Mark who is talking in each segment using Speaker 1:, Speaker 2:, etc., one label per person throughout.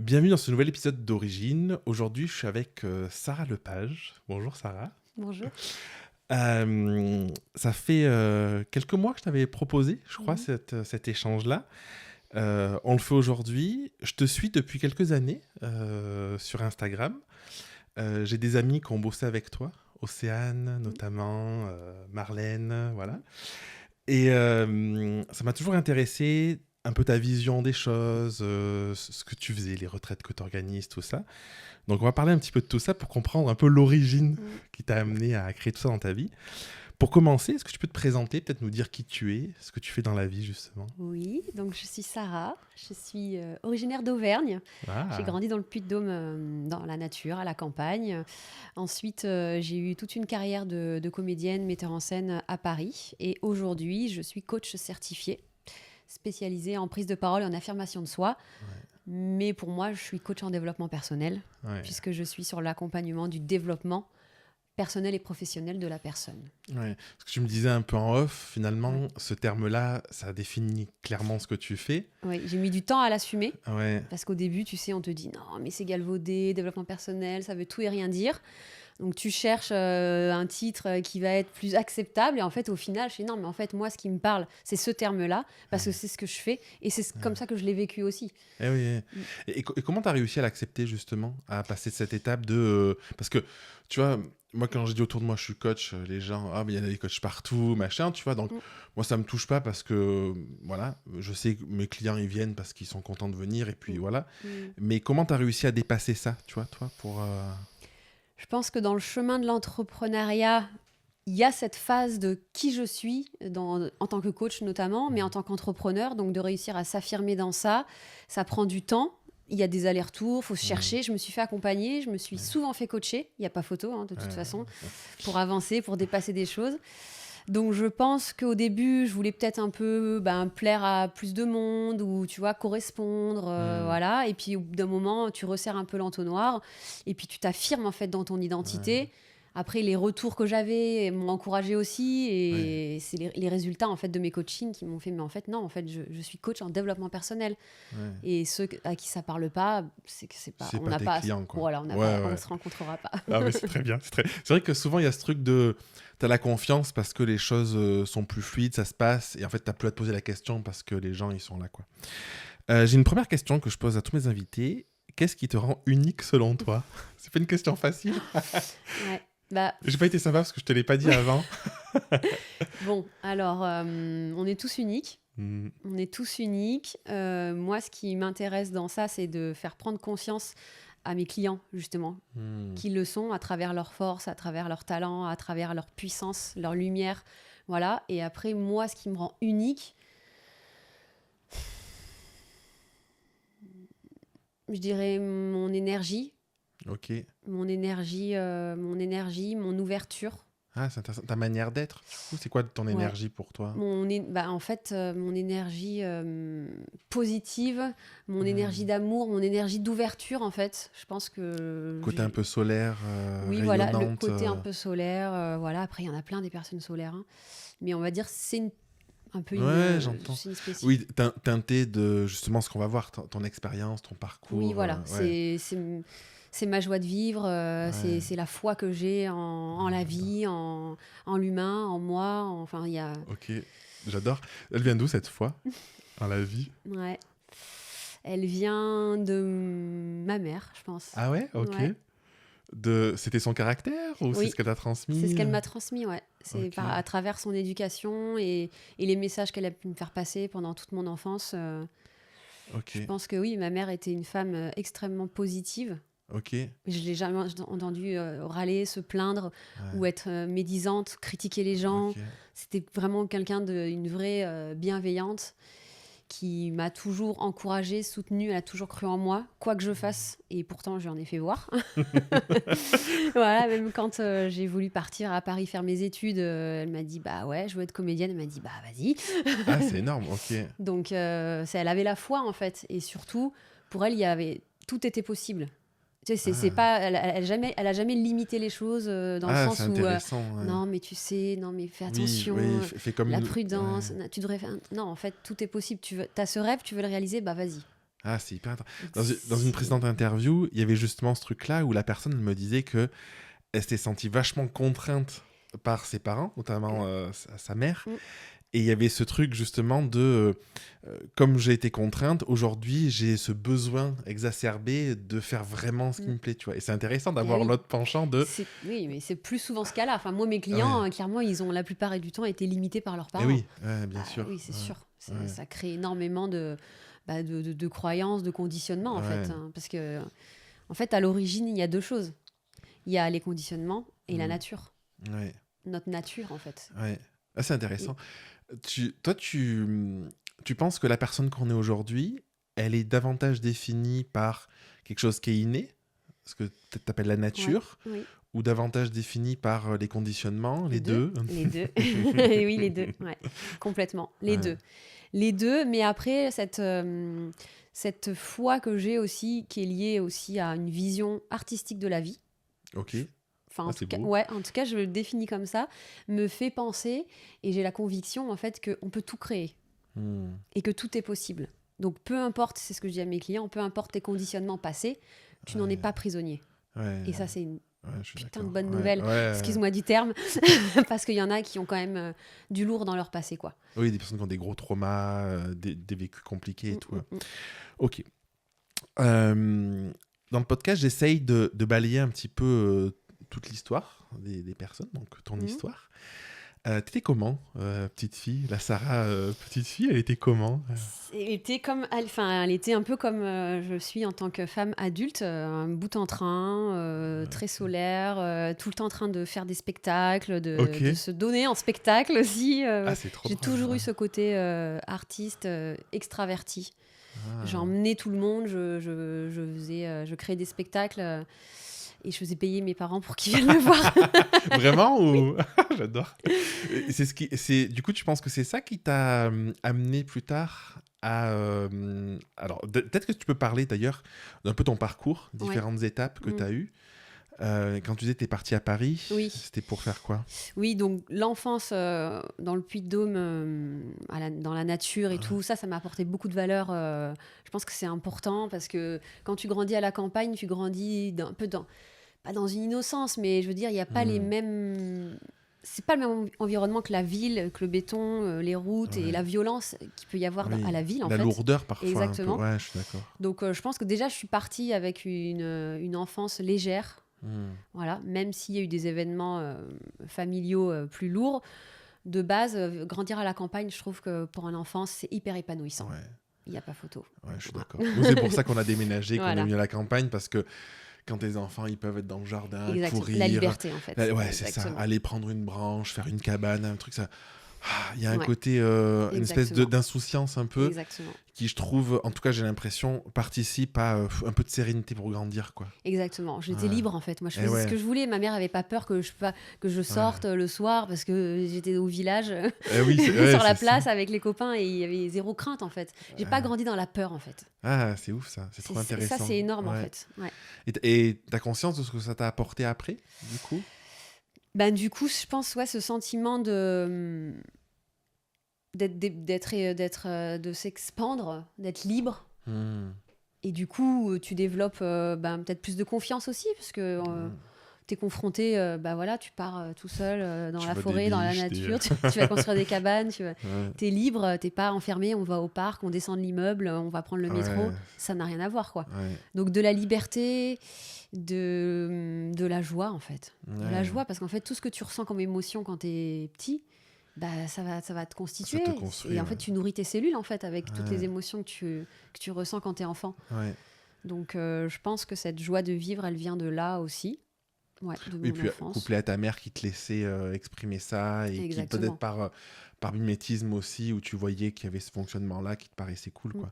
Speaker 1: Bienvenue dans ce nouvel épisode d'Origine. Aujourd'hui, je suis avec Sarah Lepage. Bonjour Sarah.
Speaker 2: Bonjour.
Speaker 1: Ça fait quelques mois que je t'avais proposé, je crois,
Speaker 2: Mhm.
Speaker 1: cet échange-là. On le fait aujourd'hui. Je te suis depuis quelques années sur Instagram. J'ai des amis qui ont bossé avec toi, Océane notamment, Marlène, voilà. Et ça m'a toujours intéressé, un peu ta vision des choses, ce que tu faisais, les retraites que tu organises, tout ça. Donc on va parler un petit peu de tout ça pour comprendre un peu l'origine
Speaker 2: Mm.
Speaker 1: qui t'a amené à créer tout ça dans ta vie. Pour commencer, est-ce que tu peux te présenter, peut-être nous dire qui tu es, ce que tu fais dans la vie justement?
Speaker 2: Oui, donc je suis Sarah, je suis originaire d'Auvergne. J'ai
Speaker 1: Ah,
Speaker 2: grandi dans le Puy-de-Dôme, dans la nature, à la campagne. Ensuite, j'ai eu toute une carrière de comédienne, metteur en scène à Paris. Et aujourd'hui, je suis coach certifiée, spécialisée en prise de parole et en affirmation de soi. Mais pour moi, je suis coach en développement personnel,
Speaker 1: ouais,
Speaker 2: puisque je suis sur l'accompagnement du développement personnel et professionnel de la personne.
Speaker 1: ouais. Ce que tu me disais un peu en off,
Speaker 2: Ouais.
Speaker 1: finalement, ce terme-là, ça définit clairement ce que tu fais.
Speaker 2: Oui, j'ai mis du temps à l'assumer.
Speaker 1: Ouais,
Speaker 2: Parce qu'au début, tu sais, on te dit non, mais c'est galvaudé, développement personnel, ça veut tout et rien dire. Donc tu cherches un titre qui va être plus acceptable. Et en fait, au final, je dis non, mais en fait, moi, ce qui me parle, c'est ce terme-là, parce que
Speaker 1: ouais,
Speaker 2: c'est ce que je fais. Et c'est comme
Speaker 1: ouais.
Speaker 2: ça que je l'ai vécu aussi.
Speaker 1: Eh oui.
Speaker 2: Mm.
Speaker 1: Et comment tu as réussi à l'accepter justement, à passer de cette étape de... parce que, tu vois, moi quand j'ai dit autour de moi je suis coach, les gens, ah mais il y a des coachs partout, machin, tu vois, donc
Speaker 2: Mm.
Speaker 1: moi ça me touche pas parce que, voilà, je sais que mes clients ils viennent parce qu'ils sont contents de venir et puis
Speaker 2: Mm.
Speaker 1: voilà.
Speaker 2: Mm.
Speaker 1: Mais comment tu as réussi à dépasser ça, tu vois, toi, pour...
Speaker 2: Je pense que dans le chemin de l'entrepreneuriat, il y a cette phase de qui je suis, en tant que coach notamment, mais en tant qu'entrepreneur, donc de réussir à s'affirmer dans ça, ça prend du temps. Il y a des allers-retours, il faut se
Speaker 1: Mhm.
Speaker 2: chercher. Je me suis fait accompagner, je me suis
Speaker 1: Ouais,
Speaker 2: souvent fait coacher, il n'y a pas photo hein, de toute
Speaker 1: ouais,
Speaker 2: façon, pour avancer, pour dépasser des choses. Donc je pense qu'au début, je voulais peut-être un peu plaire à plus de monde ou tu vois correspondre,
Speaker 1: mhm.
Speaker 2: voilà. Et puis au bout d'un moment, tu resserres un peu l'entonnoir et puis tu t'affirmes en fait dans ton
Speaker 1: Ouais,
Speaker 2: identité. Après, les retours que j'avais m'ont encouragé aussi
Speaker 1: ouais,
Speaker 2: et c'est les résultats en fait de mes coachings qui m'ont fait mais en fait non, en fait je suis coach en développtement personnel
Speaker 1: ouais.
Speaker 2: et ceux à qui ça parle pas, c'est que c'est pas
Speaker 1: C'est
Speaker 2: on
Speaker 1: pas
Speaker 2: n'a
Speaker 1: tes
Speaker 2: pas
Speaker 1: clients, quoi.
Speaker 2: voilà, on n'a pas
Speaker 1: Ouais,
Speaker 2: on
Speaker 1: ouais.
Speaker 2: se rencontrera pas.
Speaker 1: Ah mais c'est très bien. C'est vrai que souvent il y a ce truc de t'as la confiance parce que les choses sont plus fluides, ça se passe et en fait t'as plus à te poser la question parce que les gens ils sont là quoi. J'ai une première question que je pose à tous mes invités. Qu'est-ce qui te rend unique selon toi? C'est pas une question facile.
Speaker 2: Ouais. Bah
Speaker 1: J'ai pas été sympa parce que je te l'ai pas dit avant.
Speaker 2: bon, alors on est tous uniques.
Speaker 1: Hmm,
Speaker 2: On est tous uniques. Moi, ce qui m'intéresse dans ça, c'est de faire prendre conscience à mes clients, justement,
Speaker 1: hmm,
Speaker 2: qui le sont à travers leur force, à travers leur talent, à travers leur puissance, leur lumière. Voilà. Et après, moi, ce qui me rend unique, je dirais
Speaker 1: ok.
Speaker 2: mon énergie, mon ouverture.
Speaker 1: Ah, c'est intéressant. Ta manière d'être, du coup, c'est quoi ton
Speaker 2: Ouais.
Speaker 1: énergie pour toi?
Speaker 2: En fait, mon énergie positive, mon énergie
Speaker 1: Hmm.
Speaker 2: d'amour, mon énergie d'ouverture, en fait. Je pense que
Speaker 1: Côté un peu solaire,
Speaker 2: oui, voilà, le
Speaker 1: rayonnante.
Speaker 2: côté un peu solaire, voilà. Après, il y en a plein des personnes solaires, hein. Mais on va dire un peu
Speaker 1: Ouais, j'entends.
Speaker 2: c'est une spécifique.
Speaker 1: Oui, teinté de justement ce qu'on va voir, ton expérience, ton
Speaker 2: Oui,
Speaker 1: parcours.
Speaker 2: voilà,
Speaker 1: Ouais,
Speaker 2: c'est ma joie de vivre,
Speaker 1: ouais,
Speaker 2: c'est la foi que j'ai en la
Speaker 1: j'adore.
Speaker 2: vie, en l'humain, en moi. Enfin, il y a,
Speaker 1: Ok, j'adore. Elle vient d'où cette fois dans la vie?
Speaker 2: ouais. Elle vient de ma mère, je pense.
Speaker 1: Ah ouais, ok.
Speaker 2: Ouais.
Speaker 1: C'était son caractère ou c'est ce
Speaker 2: Oui,
Speaker 1: qu'elle t'a
Speaker 2: c'est ce
Speaker 1: transmis?
Speaker 2: qu'elle m'a transmis, ouais. C'est
Speaker 1: Ok,
Speaker 2: à travers son éducation et les messages qu'elle a pu me faire passer pendant toute mon enfance.
Speaker 1: ok,
Speaker 2: Je pense que oui, ma mère était une femme extrêmement positive.
Speaker 1: ok.
Speaker 2: Je l'ai jamais entendu râler, se plaindre ou
Speaker 1: Ouais,
Speaker 2: être médisante, critiquer les gens.
Speaker 1: ok.
Speaker 2: C'était vraiment une vraie bienveillante qui m'a toujours encouragée, soutenue, elle a toujours cru en moi, quoi que je fasse, et pourtant j'en ai fait voir. Voilà, même quand j'ai voulu partir à Paris faire mes études, elle m'a dit bah ouais, je veux être comédienne, elle m'a dit bah vas-y.
Speaker 1: Ah, c'est énorme, ok.
Speaker 2: Donc elle avait la foi en fait, et surtout pour elle il y avait tout était possible. Tu sais, c'est
Speaker 1: Ah,
Speaker 2: pas, elle a jamais limité les choses dans le
Speaker 1: C'est
Speaker 2: sens où
Speaker 1: intéressant, ouais.
Speaker 2: non mais tu sais, non mais fais
Speaker 1: Oui,
Speaker 2: attention,
Speaker 1: oui, fais comme
Speaker 2: la
Speaker 1: une...
Speaker 2: prudence,
Speaker 1: Ouais.
Speaker 2: tu devrais faire... Non, en fait tout est possible. T'as ce rêve, tu veux le réaliser, bah vas-y.
Speaker 1: Ah, c'est hyper intéressant.
Speaker 2: Donc,
Speaker 1: Dans une précédente interview, il y avait justement ce truc-là où la personne me disait que elle s'était sentie vachement contrainte par ses parents, notamment sa mère.
Speaker 2: Mm.
Speaker 1: Et il y avait ce truc justement de, comme j'ai été contrainte, aujourd'hui j'ai ce besoin exacerbé de faire vraiment ce qui me plaît, tu vois. Et c'est intéressant d'avoir
Speaker 2: oui.
Speaker 1: l'autre penchant de...
Speaker 2: Oui, mais c'est plus souvent ce cas-là. Enfin, moi, mes
Speaker 1: Ouais.
Speaker 2: clients, clairement, ils ont la plupart du temps été limités par leurs
Speaker 1: Eh
Speaker 2: parents.
Speaker 1: oui, ouais, bien
Speaker 2: Bah
Speaker 1: sûr.
Speaker 2: oui, c'est
Speaker 1: Ouais.
Speaker 2: sûr.
Speaker 1: Ouais.
Speaker 2: Ça crée énormément de croyances, de conditionnements, en
Speaker 1: Ouais.
Speaker 2: fait. Parce que, en fait, à l'origine, il y a deux choses. Il y a les conditionnements et la
Speaker 1: Mm.
Speaker 2: nature.
Speaker 1: Ouais,
Speaker 2: Notre nature, en fait.
Speaker 1: ouais. Ah, c'est
Speaker 2: Et-
Speaker 1: intéressant. Toi, tu penses que la personne qu'on est aujourd'hui, elle est davantage définie par quelque chose qui est inné, ce que tu appelles la
Speaker 2: ouais,
Speaker 1: nature,
Speaker 2: oui.
Speaker 1: ou davantage définie par les conditionnements, les deux?
Speaker 2: Les deux. Oui, les deux. Ouais, complètement. Les
Speaker 1: Ouais.
Speaker 2: deux. Les deux, mais après, cette foi que j'ai aussi, qui est liée aussi à une vision artistique de la vie,
Speaker 1: Ok.
Speaker 2: enfin,
Speaker 1: Ah,
Speaker 2: en
Speaker 1: c'est
Speaker 2: tout cas,
Speaker 1: beau.
Speaker 2: ouais, en tout cas, je le définis comme ça, me fait penser, et j'ai la conviction, en fait, qu'on peut tout créer
Speaker 1: Hmm.
Speaker 2: et que tout est possible. Donc, peu importe, c'est ce que je dis à mes clients, peu importe tes conditionnements passés, tu n'en es pas prisonnier.
Speaker 1: Ouais.
Speaker 2: Et ça, c'est une
Speaker 1: Ouais, je suis
Speaker 2: putain de
Speaker 1: d'accord.
Speaker 2: bonne
Speaker 1: Ouais,
Speaker 2: nouvelle.
Speaker 1: ouais.
Speaker 2: Excuse-moi du terme, parce qu'il y en a qui ont quand même du lourd dans leur passé, quoi.
Speaker 1: Oui, des personnes qui ont des gros traumas, des vécus compliqués et tout.
Speaker 2: Mm.
Speaker 1: Ok. Dans le podcast, j'essaye de balayer un petit peu toute l'histoire des personnes, donc ton histoire. T'étais comment, petite fille? La Sarah, petite fille, elle était comment?
Speaker 2: Elle était un peu comme je suis en tant que femme adulte, un bout en train, très solaire, tout le temps en train de faire des spectacles,
Speaker 1: Ok.
Speaker 2: de se donner en spectacle aussi.
Speaker 1: Ah, c'est trop
Speaker 2: J'ai
Speaker 1: drôle.
Speaker 2: toujours eu ce côté artiste extraverti.
Speaker 1: Ah.
Speaker 2: J'emmenais tout le monde, je créais des spectacles et je faisais payer mes parents pour qu'ils viennent me voir.
Speaker 1: Vraiment ou... J'adore. Du coup, tu penses que c'est ça qui t'a amené plus tard à... Alors, peut-être que tu peux parler d'ailleurs d'un peu ton parcours, différentes étapes que tu as eues. Quand tu disais que tu es partie à Paris,
Speaker 2: Oui.
Speaker 1: c'était pour faire quoi?
Speaker 2: Oui, donc l'enfance dans le Puy-de-Dôme, dans la nature et tout, ça m'a apporté beaucoup de valeur. Je pense que c'est important parce que quand tu grandis à la campagne, tu grandis un peu pas dans une innocence, mais je veux dire, il n'y a pas les mêmes... C'est pas le même environnement que la ville, que le béton, les routes et la violence qu'il peut y avoir à la ville, en fait.
Speaker 1: La lourdeur, parfois.
Speaker 2: Exactement.
Speaker 1: Un peu. Ouais, je suis d'accord.
Speaker 2: Donc, je pense que déjà, je suis partie avec une enfance légère. Voilà, même s'il y a eu des événements familiaux plus lourds, de base, grandir à la campagne, je trouve que pour un enfant, c'est hyper épanouissant.
Speaker 1: Ouais.
Speaker 2: Il n'y a pas photo.
Speaker 1: Ouais, je suis d'accord. Nous, c'est pour ça qu'on a déménagé, qu'on est
Speaker 2: Voilà.
Speaker 1: venu à la campagne, parce que quand tes enfants, ils peuvent être dans le jardin, courir.
Speaker 2: La liberté, en fait.
Speaker 1: Ouais, c'est ça. Aller prendre une branche, faire une cabane, un truc, ça... Il y a un
Speaker 2: Ouais.
Speaker 1: côté, une espèce
Speaker 2: Exactement.
Speaker 1: d'insouciance un peu,
Speaker 2: Exactement.
Speaker 1: qui, je trouve, en tout cas, j'ai l'impression, participe à un peu de sérénité pour grandir, quoi.
Speaker 2: Exactement. J'étais libre, en fait. Moi, je
Speaker 1: Eh
Speaker 2: faisais
Speaker 1: ouais.
Speaker 2: ce que je voulais. Ma mère n'avait pas peur que je sorte le soir parce que j'étais au village,
Speaker 1: Oui,
Speaker 2: sur la
Speaker 1: c'est
Speaker 2: place
Speaker 1: ça.
Speaker 2: avec les copains et il y avait zéro crainte, en fait. J'ai pas grandi dans la peur, en fait.
Speaker 1: Ah, c'est ouf, ça. C'est trop intéressant.
Speaker 2: Ça, c'est énorme, en
Speaker 1: Ouais.
Speaker 2: fait. Ouais.
Speaker 1: Et t'as conscience de ce que ça t'a apporté après, du coup?
Speaker 2: Ben, du coup, je pense, ce sentiment de s'expandre, d'être libre. Et du coup, tu développes peut-être plus de confiance aussi, parce que tu es confronté, voilà, tu pars tout seul dans
Speaker 1: Tu
Speaker 2: la
Speaker 1: vois
Speaker 2: forêt,
Speaker 1: des
Speaker 2: dans la
Speaker 1: biches,
Speaker 2: nature, tu vas construire des cabanes,
Speaker 1: Ouais.
Speaker 2: tu es libre, tu n'es pas enfermé, on va au parc, on descend de l'immeuble, on va prendre le métro,
Speaker 1: Ouais.
Speaker 2: ça n'a rien à voir, quoi.
Speaker 1: Ouais.
Speaker 2: Donc de la liberté, de la joie, en fait. De la
Speaker 1: Ouais.
Speaker 2: joie, parce qu'en fait, tout ce que tu ressens comme émotion quand tu es petit, ça va te constituer.
Speaker 1: Ça te construit,
Speaker 2: et en fait,
Speaker 1: ouais.
Speaker 2: tu nourris tes cellules, en fait, avec toutes
Speaker 1: Ouais.
Speaker 2: les émotions que tu ressens quand tu es enfant.
Speaker 1: Ouais.
Speaker 2: Donc, je pense que cette joie de vivre, elle vient de là aussi. Ouais, de mon
Speaker 1: Et puis,
Speaker 2: enfance.
Speaker 1: couplé à ta mère qui te laissait exprimer ça, et qui
Speaker 2: Exactement.
Speaker 1: peut-être par mimétisme aussi, où tu voyais qu'il y avait ce fonctionnement-là qui te paraissait cool, quoi.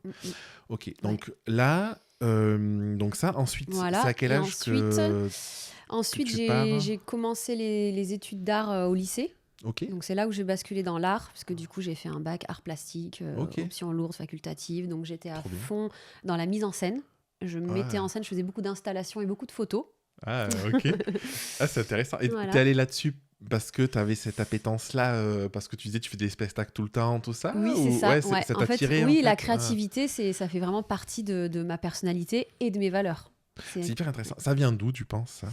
Speaker 1: Ok, donc là, donc ça, ensuite,
Speaker 2: Voilà.
Speaker 1: c'est à quel
Speaker 2: Et
Speaker 1: âge que
Speaker 2: ensuite,
Speaker 1: tu pars?
Speaker 2: j'ai commencé les études d'art au lycée.
Speaker 1: Ok,
Speaker 2: Donc, c'est là où j'ai basculé dans l'art, parce que du coup, j'ai fait un bac art plastique,
Speaker 1: Ok.
Speaker 2: option lourde, facultative. Donc, j'étais à
Speaker 1: Trop bien.
Speaker 2: fond dans la mise en scène. Je me mettais en scène, je faisais beaucoup d'installations et beaucoup de photos.
Speaker 1: Ah, ok. Ah, c'est intéressant. Et
Speaker 2: Voilà.
Speaker 1: t'es allé là-dessus Parce que tu avais cette appétence-là, parce que tu disais tu fais des spectacles tout le temps, tout ça?
Speaker 2: Oui, c'est
Speaker 1: Ou
Speaker 2: ça.
Speaker 1: ouais,
Speaker 2: Ouais.
Speaker 1: ça
Speaker 2: En
Speaker 1: t'a
Speaker 2: fait,
Speaker 1: tiré, en
Speaker 2: oui, la
Speaker 1: fait? Ah,
Speaker 2: créativité, ça fait vraiment partie de ma personnalité et de mes valeurs.
Speaker 1: c'est
Speaker 2: C'est
Speaker 1: hyper intéressant. Ça vient d'où, tu penses, ça?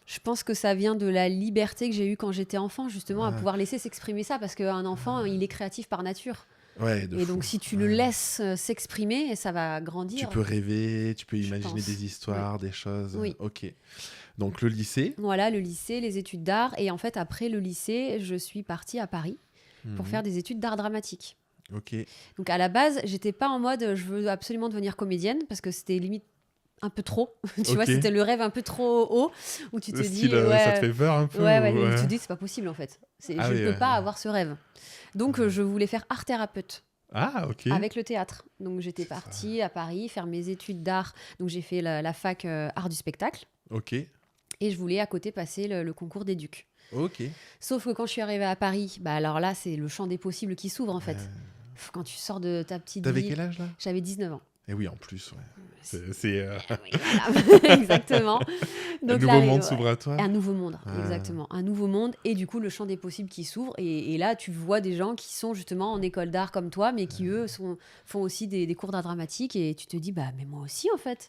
Speaker 2: Je pense que ça vient de la liberté que j'ai eue quand j'étais enfant, justement, à
Speaker 1: Ah,
Speaker 2: pouvoir laisser s'exprimer ça, parce qu'un enfant, il est créatif par nature.
Speaker 1: ouais, de
Speaker 2: Et
Speaker 1: fou.
Speaker 2: donc, si tu le
Speaker 1: Ouais.
Speaker 2: laisses s'exprimer, ça va
Speaker 1: Tu
Speaker 2: grandir,
Speaker 1: peux rêver, tu peux
Speaker 2: je
Speaker 1: imaginer
Speaker 2: pense.
Speaker 1: des
Speaker 2: Oui,
Speaker 1: histoires, des choses.
Speaker 2: oui.
Speaker 1: Ok. Donc le lycée.
Speaker 2: Voilà, le lycée, les études d'art. Et en fait, après le lycée, je suis partie à Paris pour
Speaker 1: Mhm.
Speaker 2: faire des études d'art dramatique.
Speaker 1: Ok.
Speaker 2: Donc, à la base, j'étais pas en mode je veux absolument devenir comédienne, parce que c'était limite un peu trop. Tu vois,
Speaker 1: Ok.
Speaker 2: c'était le rêve un peu trop haut, où tu te
Speaker 1: Le
Speaker 2: dis,
Speaker 1: style, ça te fait peur un peu
Speaker 2: ouais,
Speaker 1: ou,
Speaker 2: où tu te dis, c'est pas possible en fait.
Speaker 1: Ah
Speaker 2: Je
Speaker 1: oui.
Speaker 2: ne peux pas avoir ce rêve. Donc, je voulais faire art thérapeute
Speaker 1: Ah, ok.
Speaker 2: avec le théâtre. Donc, j'étais
Speaker 1: C'est ça.
Speaker 2: partie à Paris faire mes études d'art. Donc, j'ai fait la fac art du spectacle.
Speaker 1: Ok.
Speaker 2: Et je voulais à côté passer le concours d'éduc.
Speaker 1: Ok.
Speaker 2: Sauf que quand je suis arrivée à Paris, bah alors là, c'est le champ des possibles qui s'ouvre en fait. Quand tu sors de ta petite
Speaker 1: T'avais
Speaker 2: ville,
Speaker 1: quel âge là?
Speaker 2: j'avais 19 ans.
Speaker 1: Et oui, en plus, ouais.
Speaker 2: C'est-
Speaker 1: C'est
Speaker 2: Oui, voilà, exactement.
Speaker 1: un
Speaker 2: Donc
Speaker 1: nouveau
Speaker 2: là,
Speaker 1: monde
Speaker 2: ouais,
Speaker 1: s'ouvre à toi.
Speaker 2: un nouveau monde,
Speaker 1: Ah,
Speaker 2: exactement. Un nouveau monde et du coup le champ des possibles qui s'ouvre. Et là, tu vois des gens qui sont justement en école d'art comme toi, mais qui eux font aussi des cours d'art dramatique et tu te dis, bah mais moi aussi en fait.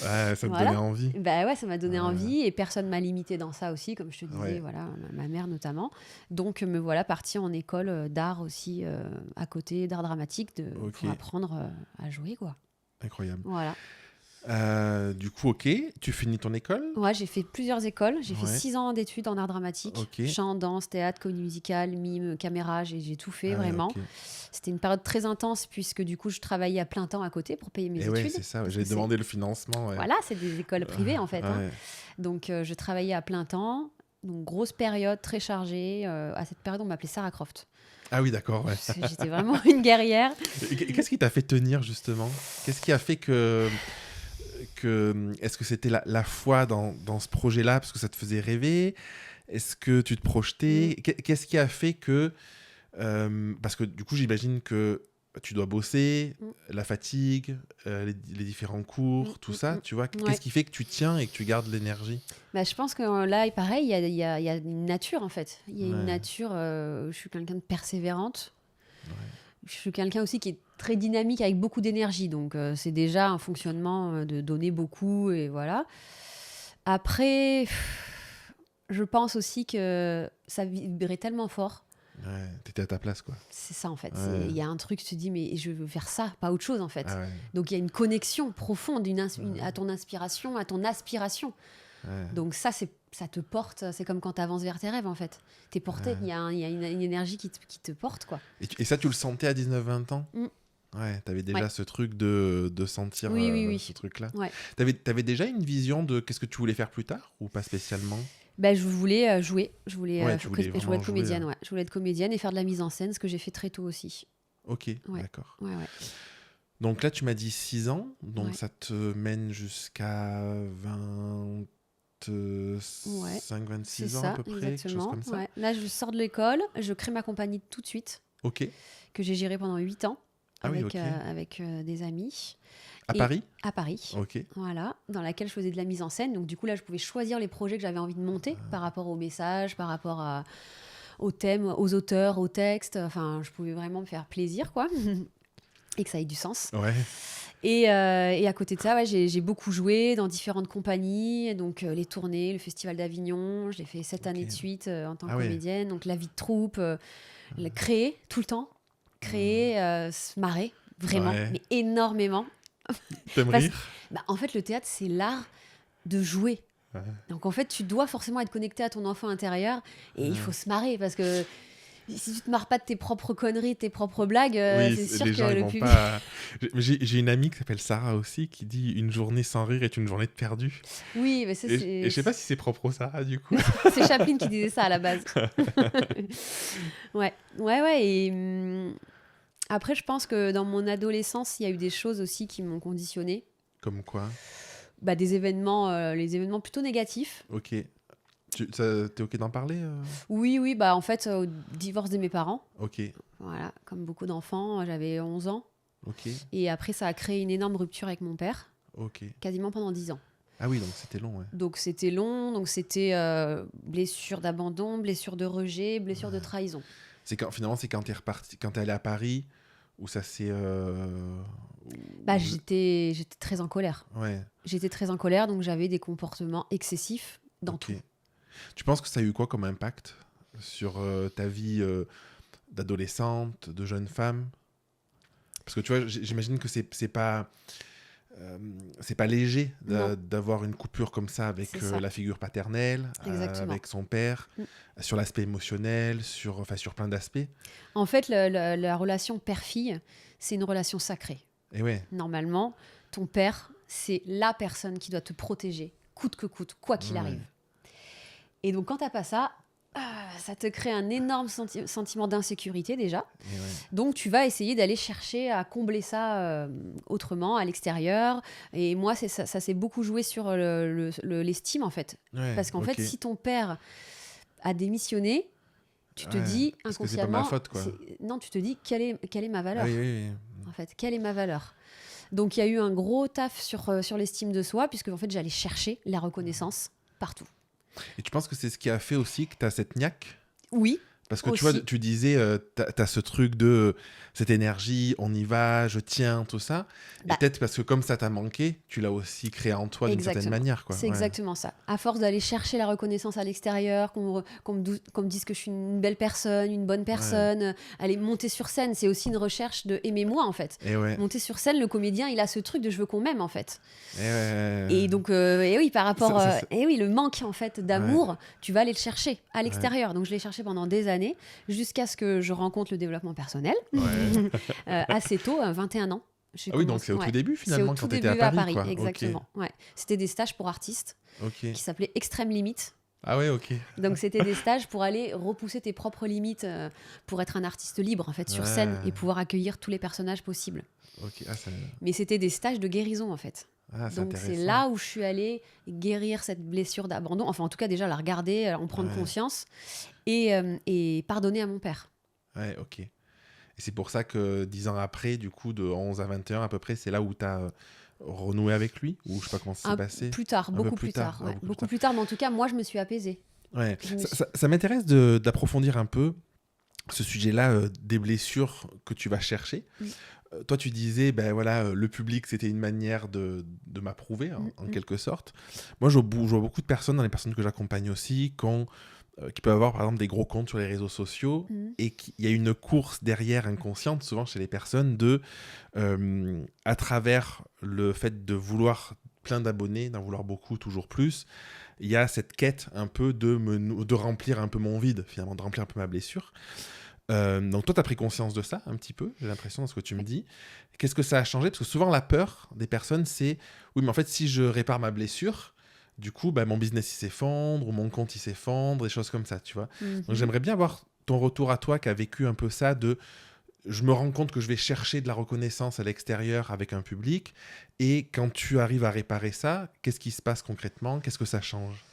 Speaker 1: ouais, ça te
Speaker 2: Voilà.
Speaker 1: donnait envie.
Speaker 2: Bah ouais, ça m'a donné
Speaker 1: Ouais.
Speaker 2: envie et personne m'a limité dans ça aussi, comme je te disais,
Speaker 1: Ouais.
Speaker 2: voilà, ma mère notamment. Donc me voilà partie en école d'art aussi à côté d'art dramatique
Speaker 1: Ok.
Speaker 2: pour apprendre à jouer quoi.
Speaker 1: Incroyable.
Speaker 2: Voilà.
Speaker 1: Du coup, ok, tu finis ton école?
Speaker 2: Ouais, j'ai fait plusieurs écoles. J'ai fait
Speaker 1: Ouais.
Speaker 2: 6 ans d'études en art dramatique.
Speaker 1: Ok.
Speaker 2: Chant, danse, théâtre, comédie musicale, mime, caméra. J'ai tout fait
Speaker 1: Ah ouais,
Speaker 2: vraiment.
Speaker 1: ok.
Speaker 2: C'était une période très intense puisque du coup, je travaillais à plein temps à côté pour payer mes
Speaker 1: Et ouais,
Speaker 2: études.
Speaker 1: c'est ça.
Speaker 2: parce
Speaker 1: J'ai
Speaker 2: que c'est-
Speaker 1: demandé le financement. Ouais.
Speaker 2: Voilà, c'est des écoles privées en fait. Hein.
Speaker 1: Ouais.
Speaker 2: Donc, je travaillais à plein temps. Donc, grosse période, très chargée. À cette période, on m'appelait Sarah Croft.
Speaker 1: Ah oui, d'accord. Ouais.
Speaker 2: Parce que j'étais vraiment une guerrière.
Speaker 1: Qu'est-ce qui t'a fait tenir justement? Qu'est-ce qui a fait que est-ce que c'était la foi dans ce projet-là parce que ça te faisait rêver? Est-ce que tu te projetais? Qu'est-ce qui a fait que parce que du coup j'imagine que tu dois bosser, la fatigue, les différents cours, tout ça, tu vois.
Speaker 2: Ouais.
Speaker 1: Qu'est-ce qui fait que tu tiens et que tu gardes l'énergie?
Speaker 2: Bah, je pense que là, pareil, il y a une nature en fait. Il y a une
Speaker 1: Ouais.
Speaker 2: nature. Je suis quelqu'un de persévérante.
Speaker 1: Ouais.
Speaker 2: Je suis quelqu'un aussi qui est très dynamique avec beaucoup d'énergie. Donc, c'est déjà un fonctionnement de donner beaucoup et voilà. Après, je pense aussi que ça vibrait tellement fort.
Speaker 1: Ouais, t'étais à ta place quoi.
Speaker 2: C'est ça en fait.
Speaker 1: Ouais.
Speaker 2: Il y a un truc, tu te dis, mais je veux faire ça, pas autre chose en fait.
Speaker 1: Ah ouais.
Speaker 2: Donc, il y a une connexion profonde à ton inspiration, à ton aspiration.
Speaker 1: Ouais.
Speaker 2: Donc ça te porte, c'est comme quand tu avances vers tes rêves en fait. T'es porté,
Speaker 1: Ouais.
Speaker 2: il y a une énergie qui te porte quoi.
Speaker 1: Et ça, tu le sentais à 19-20 ans?
Speaker 2: Mm.
Speaker 1: Ouais, t'avais déjà
Speaker 2: Ouais.
Speaker 1: ce truc de sentir
Speaker 2: Oui.
Speaker 1: ce truc-là.
Speaker 2: Ouais.
Speaker 1: T'avais déjà une vision de qu'est-ce que tu voulais faire plus tard ou pas spécialement?
Speaker 2: Ben, je voulais jouer, je voulais,
Speaker 1: Ouais, tu voulais
Speaker 2: je
Speaker 1: vraiment
Speaker 2: voulais être
Speaker 1: jouer,
Speaker 2: comédienne,
Speaker 1: hein.
Speaker 2: ouais. Je voulais être comédienne et faire de la mise en scène, ce que j'ai fait très tôt aussi.
Speaker 1: Ok,
Speaker 2: Ouais.
Speaker 1: d'accord.
Speaker 2: Ouais.
Speaker 1: Donc là, tu m'as dit 6 ans, donc
Speaker 2: Ouais.
Speaker 1: ça te mène jusqu'à 25,
Speaker 2: Ouais,
Speaker 1: 26
Speaker 2: C'est
Speaker 1: ans
Speaker 2: ça,
Speaker 1: à peu près, quelque chose
Speaker 2: exactement.
Speaker 1: comme ça.
Speaker 2: Ouais. Là, je sors de l'école, je crée ma compagnie tout de suite,
Speaker 1: Ok.
Speaker 2: que j'ai gérée pendant 8 ans
Speaker 1: Ah oui,
Speaker 2: avec,
Speaker 1: ok.
Speaker 2: avec des amis.
Speaker 1: À
Speaker 2: Et-
Speaker 1: Paris?
Speaker 2: À Paris.
Speaker 1: Ok.
Speaker 2: Voilà, dans laquelle je faisais de la mise en scène. Donc du coup, là, je pouvais choisir les projets que j'avais envie de monter par rapport au message, par rapport au thème, aux auteurs, au texte. Enfin, je pouvais vraiment me faire plaisir, quoi. Et que ça ait du sens.
Speaker 1: Ouais.
Speaker 2: Et à côté de ça, ouais, j'ai beaucoup joué dans différentes compagnies. Donc les tournées, le Festival d'Avignon. Je l'ai fait 7 années de suite en tant que
Speaker 1: Ah ouais.
Speaker 2: comédienne. Donc la vie de troupe, créer tout le temps. Créer, se marrer, vraiment,
Speaker 1: Ouais.
Speaker 2: mais énormément.
Speaker 1: T'aimes
Speaker 2: Parce-
Speaker 1: rire?
Speaker 2: Bah, en fait, le théâtre, c'est l'art de jouer.
Speaker 1: Ouais.
Speaker 2: Donc, en fait, tu dois forcément être connecté à ton enfant intérieur et il faut se marrer parce que si tu te marres pas de tes propres conneries, de tes propres blagues,
Speaker 1: Oui,
Speaker 2: c'est sûr
Speaker 1: les
Speaker 2: que
Speaker 1: gens ils
Speaker 2: le
Speaker 1: vont
Speaker 2: public.
Speaker 1: pas. J'ai une amie qui s'appelle Sarah aussi qui dit une journée sans rire est une journée de perdu.
Speaker 2: Oui, mais ça,
Speaker 1: Et je sais pas si c'est propre au Sarah du coup.
Speaker 2: c'est Chaplin qui disait ça à la base. Ouais. Et après, je pense que dans mon adolescence, il y a eu des choses aussi qui m'ont conditionné.
Speaker 1: Comme quoi?
Speaker 2: Bah, des événements, les événements plutôt négatifs.
Speaker 1: Ok. T'es ok d'en parler?
Speaker 2: Oui, bah en fait, au divorce de mes parents,
Speaker 1: Ok.
Speaker 2: voilà, comme beaucoup d'enfants, j'avais 11 ans.
Speaker 1: Ok.
Speaker 2: Et après, ça a créé une énorme rupture avec mon père,
Speaker 1: Ok.
Speaker 2: quasiment pendant 10 ans.
Speaker 1: Ah oui, donc c'était long, ouais.
Speaker 2: Donc c'était long, donc c'était blessure d'abandon, blessure de rejet, blessure de trahison.
Speaker 1: Finalement, c'est quand t'es reparti, quand t'es allé à Paris, où ça s'est...
Speaker 2: Bah, j'étais très en colère.
Speaker 1: Ouais,
Speaker 2: J'étais très en colère, donc j'avais des comportements excessifs dans
Speaker 1: ok.
Speaker 2: tout.
Speaker 1: Tu penses que ça a eu quoi comme impact sur ta vie d'adolescente, de jeune femme? Parce que tu vois, j'imagine que c'est pas léger
Speaker 2: Non,
Speaker 1: d'avoir une coupure comme ça
Speaker 2: c'est
Speaker 1: avec
Speaker 2: ça,
Speaker 1: la figure paternelle,
Speaker 2: exactement.
Speaker 1: avec son père,
Speaker 2: Mm.
Speaker 1: sur l'aspect émotionnel, sur plein d'aspects.
Speaker 2: En fait, la relation père-fille, c'est une relation sacrée.
Speaker 1: Et ouais,
Speaker 2: Normalement, ton père, c'est la personne qui doit te protéger, coûte que coûte, quoi qu'il
Speaker 1: ouais,
Speaker 2: arrive. Et donc, quand t'as pas ça, ça te crée un énorme sentiment d'insécurité déjà.
Speaker 1: et ouais,
Speaker 2: Donc, tu vas essayer d'aller chercher à combler ça autrement, à l'extérieur. Et moi, ça s'est beaucoup joué sur l'estime, en fait.
Speaker 1: ouais,
Speaker 2: Parce qu'en
Speaker 1: ok.
Speaker 2: fait, si ton père a démissionné, tu te
Speaker 1: Ouais,
Speaker 2: dis
Speaker 1: parce que c'est pas ma
Speaker 2: inconsciemment,
Speaker 1: faute, quoi.
Speaker 2: non, tu te dis quelle est ma
Speaker 1: Ah oui,
Speaker 2: valeur,
Speaker 1: oui,
Speaker 2: en fait, quelle est ma valeur. Donc, il y a eu un gros taf sur l'estime de soi, puisque en fait, j'allais chercher la reconnaissance partout.
Speaker 1: oui. Et tu penses que c'est ce qui a fait aussi que tu as cette niaque?
Speaker 2: Oui,
Speaker 1: Parce que tu vois,
Speaker 2: aussi.
Speaker 1: tu disais, t'as ce truc de cette énergie, on y va, je tiens, tout ça. Et
Speaker 2: Bah,
Speaker 1: peut-être parce que comme ça t'a manqué, tu l'as aussi créé en toi d'une certaine
Speaker 2: exactement.
Speaker 1: manière, quoi.
Speaker 2: C'est
Speaker 1: Ouais.
Speaker 2: exactement ça. À force d'aller chercher la reconnaissance à l'extérieur, qu'on me dise que je suis une belle personne, une bonne
Speaker 1: Ouais.
Speaker 2: personne, aller monter sur scène, c'est aussi une recherche de aimer moi en fait.
Speaker 1: Et ouais.
Speaker 2: Monter sur scène, le comédien, il a ce truc de je veux qu'on m'aime en fait.
Speaker 1: Et ouais.
Speaker 2: Et donc, et oui, par rapport,
Speaker 1: Ça-
Speaker 2: et oui, le manque en fait
Speaker 1: Ouais.
Speaker 2: d'amour, tu vas aller le chercher à
Speaker 1: Ouais.
Speaker 2: l'extérieur. Donc, je l'ai cherché pendant des années, jusqu'à ce que je rencontre le développement personnel
Speaker 1: Ouais.
Speaker 2: assez tôt, 21 ans. J'ai
Speaker 1: Ah oui, donc
Speaker 2: commencé,
Speaker 1: c'est au tout
Speaker 2: ouais.
Speaker 1: début
Speaker 2: C'est au
Speaker 1: finalement
Speaker 2: tout
Speaker 1: quand t'étais à
Speaker 2: début à
Speaker 1: Paris,
Speaker 2: Paris,
Speaker 1: quoi. Ok.
Speaker 2: exactement. Ouais. C'était des stages pour artistes
Speaker 1: Ok.
Speaker 2: qui s'appelaient Extrême Limite.
Speaker 1: Ah ouais, ok.
Speaker 2: Donc, c'était des stages pour aller repousser tes propres limites, pour être un artiste libre en fait sur scène
Speaker 1: Ouais.
Speaker 2: et pouvoir accueillir tous les personnages possibles.
Speaker 1: Ok.
Speaker 2: Mais c'était des stages de guérison en fait.
Speaker 1: C'est
Speaker 2: Donc c'est
Speaker 1: intéressant.
Speaker 2: là où je suis allée guérir cette blessure d'abandon, enfin en tout cas déjà la regarder, en prendre
Speaker 1: Ouais.
Speaker 2: conscience et pardonner à mon père.
Speaker 1: Ouais, ok. Et c'est pour ça que 10 ans après, du coup, de 11 à 21 à peu près, c'est là où t'as renoué avec lui? Ou je sais pas comment ça s'est passé?
Speaker 2: Plus tard,
Speaker 1: Un peu
Speaker 2: beaucoup
Speaker 1: plus
Speaker 2: plus
Speaker 1: tard.
Speaker 2: tard,
Speaker 1: Ah,
Speaker 2: ouais.
Speaker 1: beaucoup plus
Speaker 2: Beaucoup
Speaker 1: tard.
Speaker 2: plus tard, mais en tout cas moi je me suis apaisée.
Speaker 1: Ouais.
Speaker 2: Je me suis-
Speaker 1: Ça m'intéresse d'approfondir un peu ce sujet-là des blessures que tu vas chercher.
Speaker 2: Mm.
Speaker 1: Toi, tu disais, ben voilà, le public, c'était une manière de m'approuver, en
Speaker 2: Mm.
Speaker 1: quelque sorte. Moi, je vois beaucoup de personnes, dans les personnes que j'accompagne aussi, qui peuvent avoir, par exemple, des gros comptes sur les réseaux sociaux,
Speaker 2: Mm.
Speaker 1: et qu'il y a une course derrière inconsciente, souvent chez les personnes, à travers le fait de vouloir plein d'abonnés, d'en vouloir beaucoup, toujours plus, il y a cette quête un peu de remplir un peu mon vide, finalement, de remplir un peu ma blessure. Donc toi, tu as pris conscience de ça un petit peu, j'ai l'impression, dans ce que tu me dis. Qu'est-ce que ça a changé? Parce que souvent, la peur des personnes, c'est, oui, mais en fait, si je répare ma blessure, du coup, bah, mon business, il s'effondre, ou mon compte, il s'effondre, des choses comme ça, tu vois. Donc
Speaker 2: Mhm.
Speaker 1: j'aimerais bien avoir ton retour à toi qui a vécu un peu ça je me rends compte que je vais chercher de la reconnaissance à l'extérieur avec un public, et quand tu arrives à réparer ça, qu'est-ce qui se passe concrètement? Qu'est-ce que ça change?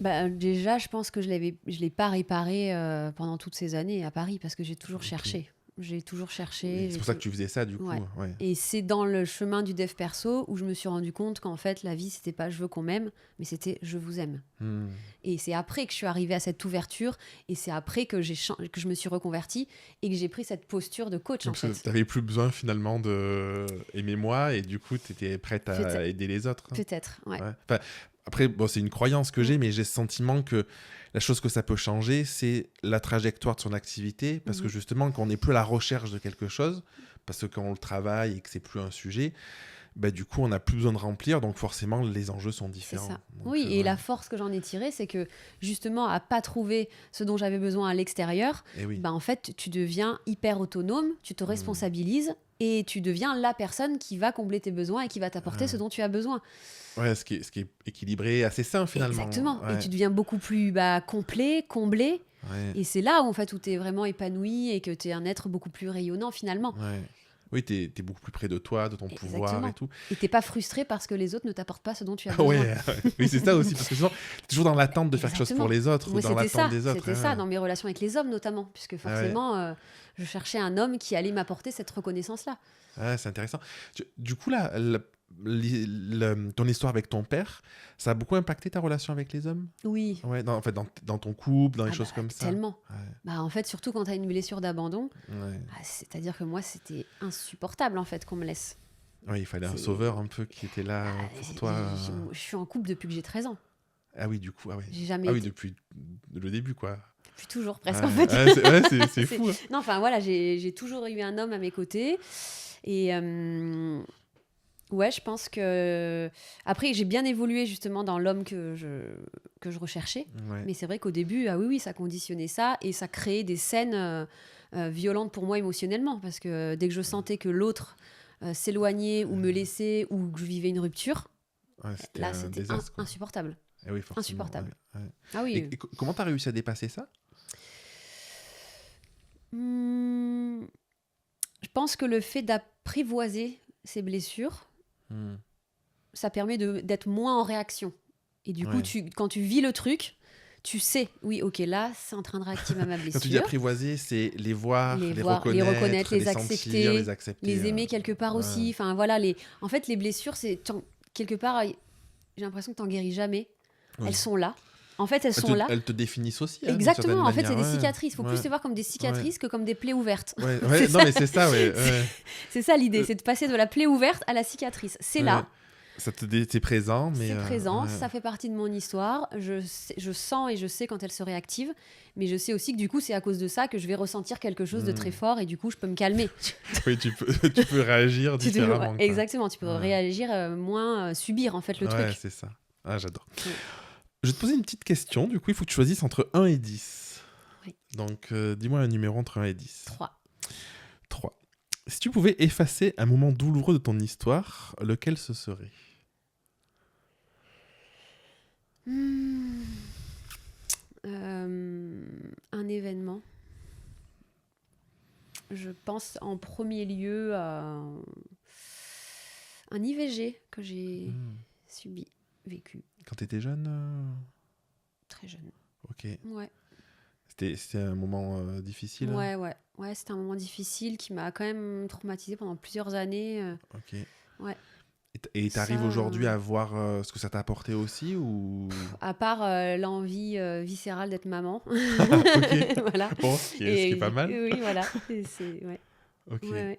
Speaker 2: Bah, déjà, je pense que je l'ai pas réparé pendant toutes ces années à Paris parce que j'ai toujours
Speaker 1: Ok.
Speaker 2: cherché. J'ai toujours cherché.
Speaker 1: Oui, c'est pour ça que tu faisais ça, du coup.
Speaker 2: Ouais.
Speaker 1: Ouais.
Speaker 2: Et c'est dans le chemin du dev perso où je me suis rendu compte qu'en fait, la vie, c'était pas je veux qu'on m'aime, mais c'était je vous aime.
Speaker 1: Hmm.
Speaker 2: Et c'est après que je suis arrivée à cette ouverture et c'est après que que je me suis reconvertie et que j'ai pris cette posture de coach, en
Speaker 1: Donc, tu
Speaker 2: fait.
Speaker 1: n'avais plus besoin finalement de aimer moi, et du coup, tu étais prête à
Speaker 2: Peut-être,
Speaker 1: aider les autres.
Speaker 2: peut-être, ouais.
Speaker 1: Ouais. Enfin, après, bon, c'est une croyance que j'ai, mais j'ai ce sentiment que la chose que ça peut changer, c'est la trajectoire de son activité, parce que
Speaker 2: Mhm.
Speaker 1: justement, quand on n'est plus à la recherche de quelque chose, parce que quand on le travaille et que c'est plus un sujet, bah, du coup, on n'a plus besoin de remplir, donc forcément, les enjeux sont
Speaker 2: C'est
Speaker 1: différents.
Speaker 2: ça.
Speaker 1: Donc,
Speaker 2: Oui, et
Speaker 1: ouais.
Speaker 2: la force que j'en ai tirée, c'est que justement, à pas trouver ce dont j'avais besoin à l'extérieur,
Speaker 1: Et oui.
Speaker 2: bah, en fait, tu deviens hyper autonome, tu te responsabilises et tu deviens la personne qui va combler tes besoins et qui va t'apporter ce dont tu as besoin.
Speaker 1: Ouais, ce qui est équilibré, assez sain finalement.
Speaker 2: Exactement.
Speaker 1: Ouais.
Speaker 2: Et tu deviens beaucoup plus complet, comblé.
Speaker 1: Ouais.
Speaker 2: Et c'est là où, en fait, où tu es vraiment épanoui et que tu es un être beaucoup plus rayonnant finalement.
Speaker 1: Ouais. Oui, t'es beaucoup plus près de toi, de ton pouvoir et
Speaker 2: Exactement.
Speaker 1: tout.
Speaker 2: Et t'es pas frustré parce que les autres ne t'apportent pas ce dont tu as
Speaker 1: Ah
Speaker 2: besoin.
Speaker 1: ouais, oui, c'est ça aussi, parce que souvent, t'es toujours dans l'attente de faire quelque chose
Speaker 2: Exactement.
Speaker 1: pour les autres,
Speaker 2: Moi,
Speaker 1: dans
Speaker 2: c'était ça,
Speaker 1: l'attente des autres.
Speaker 2: c'était ça dans mes relations avec les hommes notamment, puisque forcément, je cherchais un homme qui allait m'apporter cette reconnaissance-là.
Speaker 1: Ouais, c'est intéressant. Du coup, là, ton histoire avec ton père, ça a beaucoup impacté ta relation avec les hommes?
Speaker 2: Oui.
Speaker 1: Ouais, en fait, dans ton couple, dans les choses comme ça.
Speaker 2: Tellement.
Speaker 1: Ouais,
Speaker 2: Bah, en fait, surtout quand tu as une blessure d'abandon,
Speaker 1: ouais.
Speaker 2: c'est-à-dire que moi, c'était insupportable en fait qu'on me laisse.
Speaker 1: Ouais, il fallait un
Speaker 2: C'est-
Speaker 1: sauveur un peu qui était là pour toi.
Speaker 2: Je suis en couple depuis que j'ai 13 ans.
Speaker 1: Ah oui, du coup, ah ouais.
Speaker 2: J'ai jamais
Speaker 1: Ah oui,
Speaker 2: été.
Speaker 1: depuis le début, quoi.
Speaker 2: Depuis toujours, presque
Speaker 1: Ouais,
Speaker 2: en fait.
Speaker 1: ouais, c'est
Speaker 2: C'est-
Speaker 1: fou. Hein.
Speaker 2: Non, enfin voilà, j'ai toujours eu un homme à mes côtés. Et ouais, je pense que. Après, j'ai bien évolué justement dans l'homme que je recherchais.
Speaker 1: Ouais.
Speaker 2: Mais c'est vrai qu'au début, ah oui, ça conditionnait ça et ça créait des scènes violentes pour moi émotionnellement. Parce que dès que je sentais que l'autre s'éloignait ou me laissait ou que je vivais une rupture,
Speaker 1: Ouais, c'était
Speaker 2: là,
Speaker 1: un
Speaker 2: c'était
Speaker 1: désastre, quoi.
Speaker 2: insupportable.
Speaker 1: Ah oui, forcément.
Speaker 2: Insupportable.
Speaker 1: Ouais, ouais.
Speaker 2: Ah oui.
Speaker 1: Et comment t'as réussi à dépasser ça?
Speaker 2: Je pense que le fait d'apprivoiser ces blessures, ça permet d'être moins en réaction. Et du coup,
Speaker 1: Ouais.
Speaker 2: quand tu vis le truc, tu sais, oui, ok, là, c'est en train de réactiver ma blessure.
Speaker 1: Quand tu dis apprivoiser, c'est les voir, les reconnaître,
Speaker 2: les
Speaker 1: sentir,
Speaker 2: accepter,
Speaker 1: les accepter.
Speaker 2: les aimer quelque part
Speaker 1: ouais.
Speaker 2: aussi. Enfin, voilà, en fait, les blessures, quelque part, j'ai l'impression que t'en guéris jamais.
Speaker 1: Oui.
Speaker 2: Elles sont là. En fait, elles sont là.
Speaker 1: Elles te définissent aussi. Hein,
Speaker 2: Exactement, en fait, c'est
Speaker 1: manière.
Speaker 2: des cicatrices. Il faut
Speaker 1: ouais.
Speaker 2: plus les voir comme des cicatrices que comme des plaies ouvertes.
Speaker 1: Ouais,
Speaker 2: C'est
Speaker 1: non,
Speaker 2: ça.
Speaker 1: mais c'est ça, ouais. ouais.
Speaker 2: C'est ça l'idée, c'est de passer de la plaie ouverte à la cicatrice. C'est là.
Speaker 1: C'est présent, mais...
Speaker 2: C'est présent,
Speaker 1: ouais.
Speaker 2: ça fait partie de mon histoire. Je sens et je sais quand elle se réactive, mais je sais aussi que du coup, c'est à cause de ça que je vais ressentir quelque chose de très fort et du coup, je peux me calmer.
Speaker 1: Oui, tu peux réagir différemment. Quoi.
Speaker 2: Exactement, tu peux réagir moins, subir en fait le truc.
Speaker 1: Ouais, c'est ça. Ah, j'adore. Ouais. Je vais te poser une petite question. Du coup, il faut que tu choisisses entre 1 et 10.
Speaker 2: Oui.
Speaker 1: Donc, dis-moi un numéro entre 1 et 10.
Speaker 2: 3.
Speaker 1: Si tu pouvais effacer un moment douloureux de ton histoire, lequel ce serait?
Speaker 2: Un événement. Je pense en premier lieu à un IVG que j'ai subi, vécu.
Speaker 1: Quand tu étais jeune
Speaker 2: Très jeune.
Speaker 1: Ok.
Speaker 2: Ouais.
Speaker 1: C'était un moment difficile?
Speaker 2: Ouais, c'était un moment difficile qui m'a quand même traumatisée pendant plusieurs années.
Speaker 1: Ok.
Speaker 2: Ouais.
Speaker 1: Et tu arrives aujourd'hui à voir ce que ça t'a apporté aussi ou...
Speaker 2: À part l'envie viscérale d'être maman.
Speaker 1: Ok.
Speaker 2: Voilà.
Speaker 1: Bon, ce qui est pas mal.
Speaker 2: Oui, voilà. Ouais.
Speaker 1: Ok.
Speaker 2: Ouais.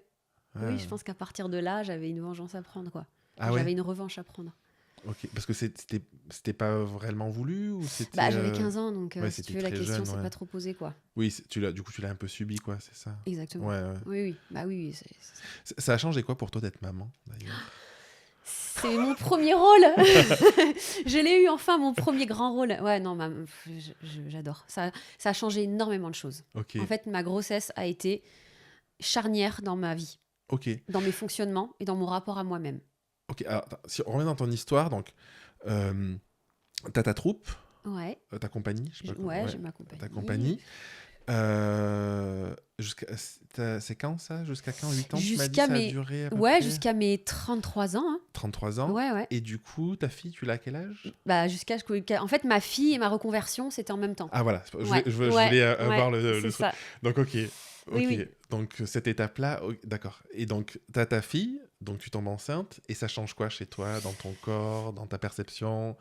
Speaker 2: Oui, je pense qu'à partir de là, j'avais une vengeance à prendre, quoi.
Speaker 1: Ah
Speaker 2: J'avais une revanche à prendre.
Speaker 1: Ok, parce que c'était pas vraiment voulu ou c'était...
Speaker 2: Bah, j'avais 15 ans, donc
Speaker 1: ouais,
Speaker 2: si tu veux, la question s'est pas trop posée, quoi.
Speaker 1: Oui, du coup, tu l'as un peu subi, quoi, c'est ça?
Speaker 2: Exactement.
Speaker 1: Ouais.
Speaker 2: Oui. Bah oui.
Speaker 1: Ça a changé quoi pour toi d'être maman, d'ailleurs?
Speaker 2: C'est mon premier rôle. Je l'ai eu enfin, mon premier grand rôle. Ouais, non, j'adore. Ça a changé énormément de choses.
Speaker 1: Okay.
Speaker 2: En fait, ma grossesse a été charnière dans ma vie. Dans mes fonctionnements et dans mon rapport à moi-même.
Speaker 1: Ok, alors si on revient dans ton histoire, donc t'as ta troupe, ta compagnie, je sais pas
Speaker 2: ouais, j'ai ma compagnie.
Speaker 1: Ta compagnie. C'est quand ça? Jusqu'à quand? 8 ans? Tu m'as dit ça a duré à peu près
Speaker 2: jusqu'à mes 33 ans. Hein.
Speaker 1: 33 ans?
Speaker 2: Ouais.
Speaker 1: Et du coup, ta fille, tu l'as à quel âge?
Speaker 2: Bah, en fait, ma fille et ma reconversion, c'était en même temps.
Speaker 1: Ah voilà, je voulais avoir le truc.
Speaker 2: Ça.
Speaker 1: Donc ok.
Speaker 2: Oui.
Speaker 1: Donc cette étape-là, d'accord. Et donc t'as ta fille, donc tu tombes enceinte, et ça change quoi chez toi, dans ton corps, dans ta perception?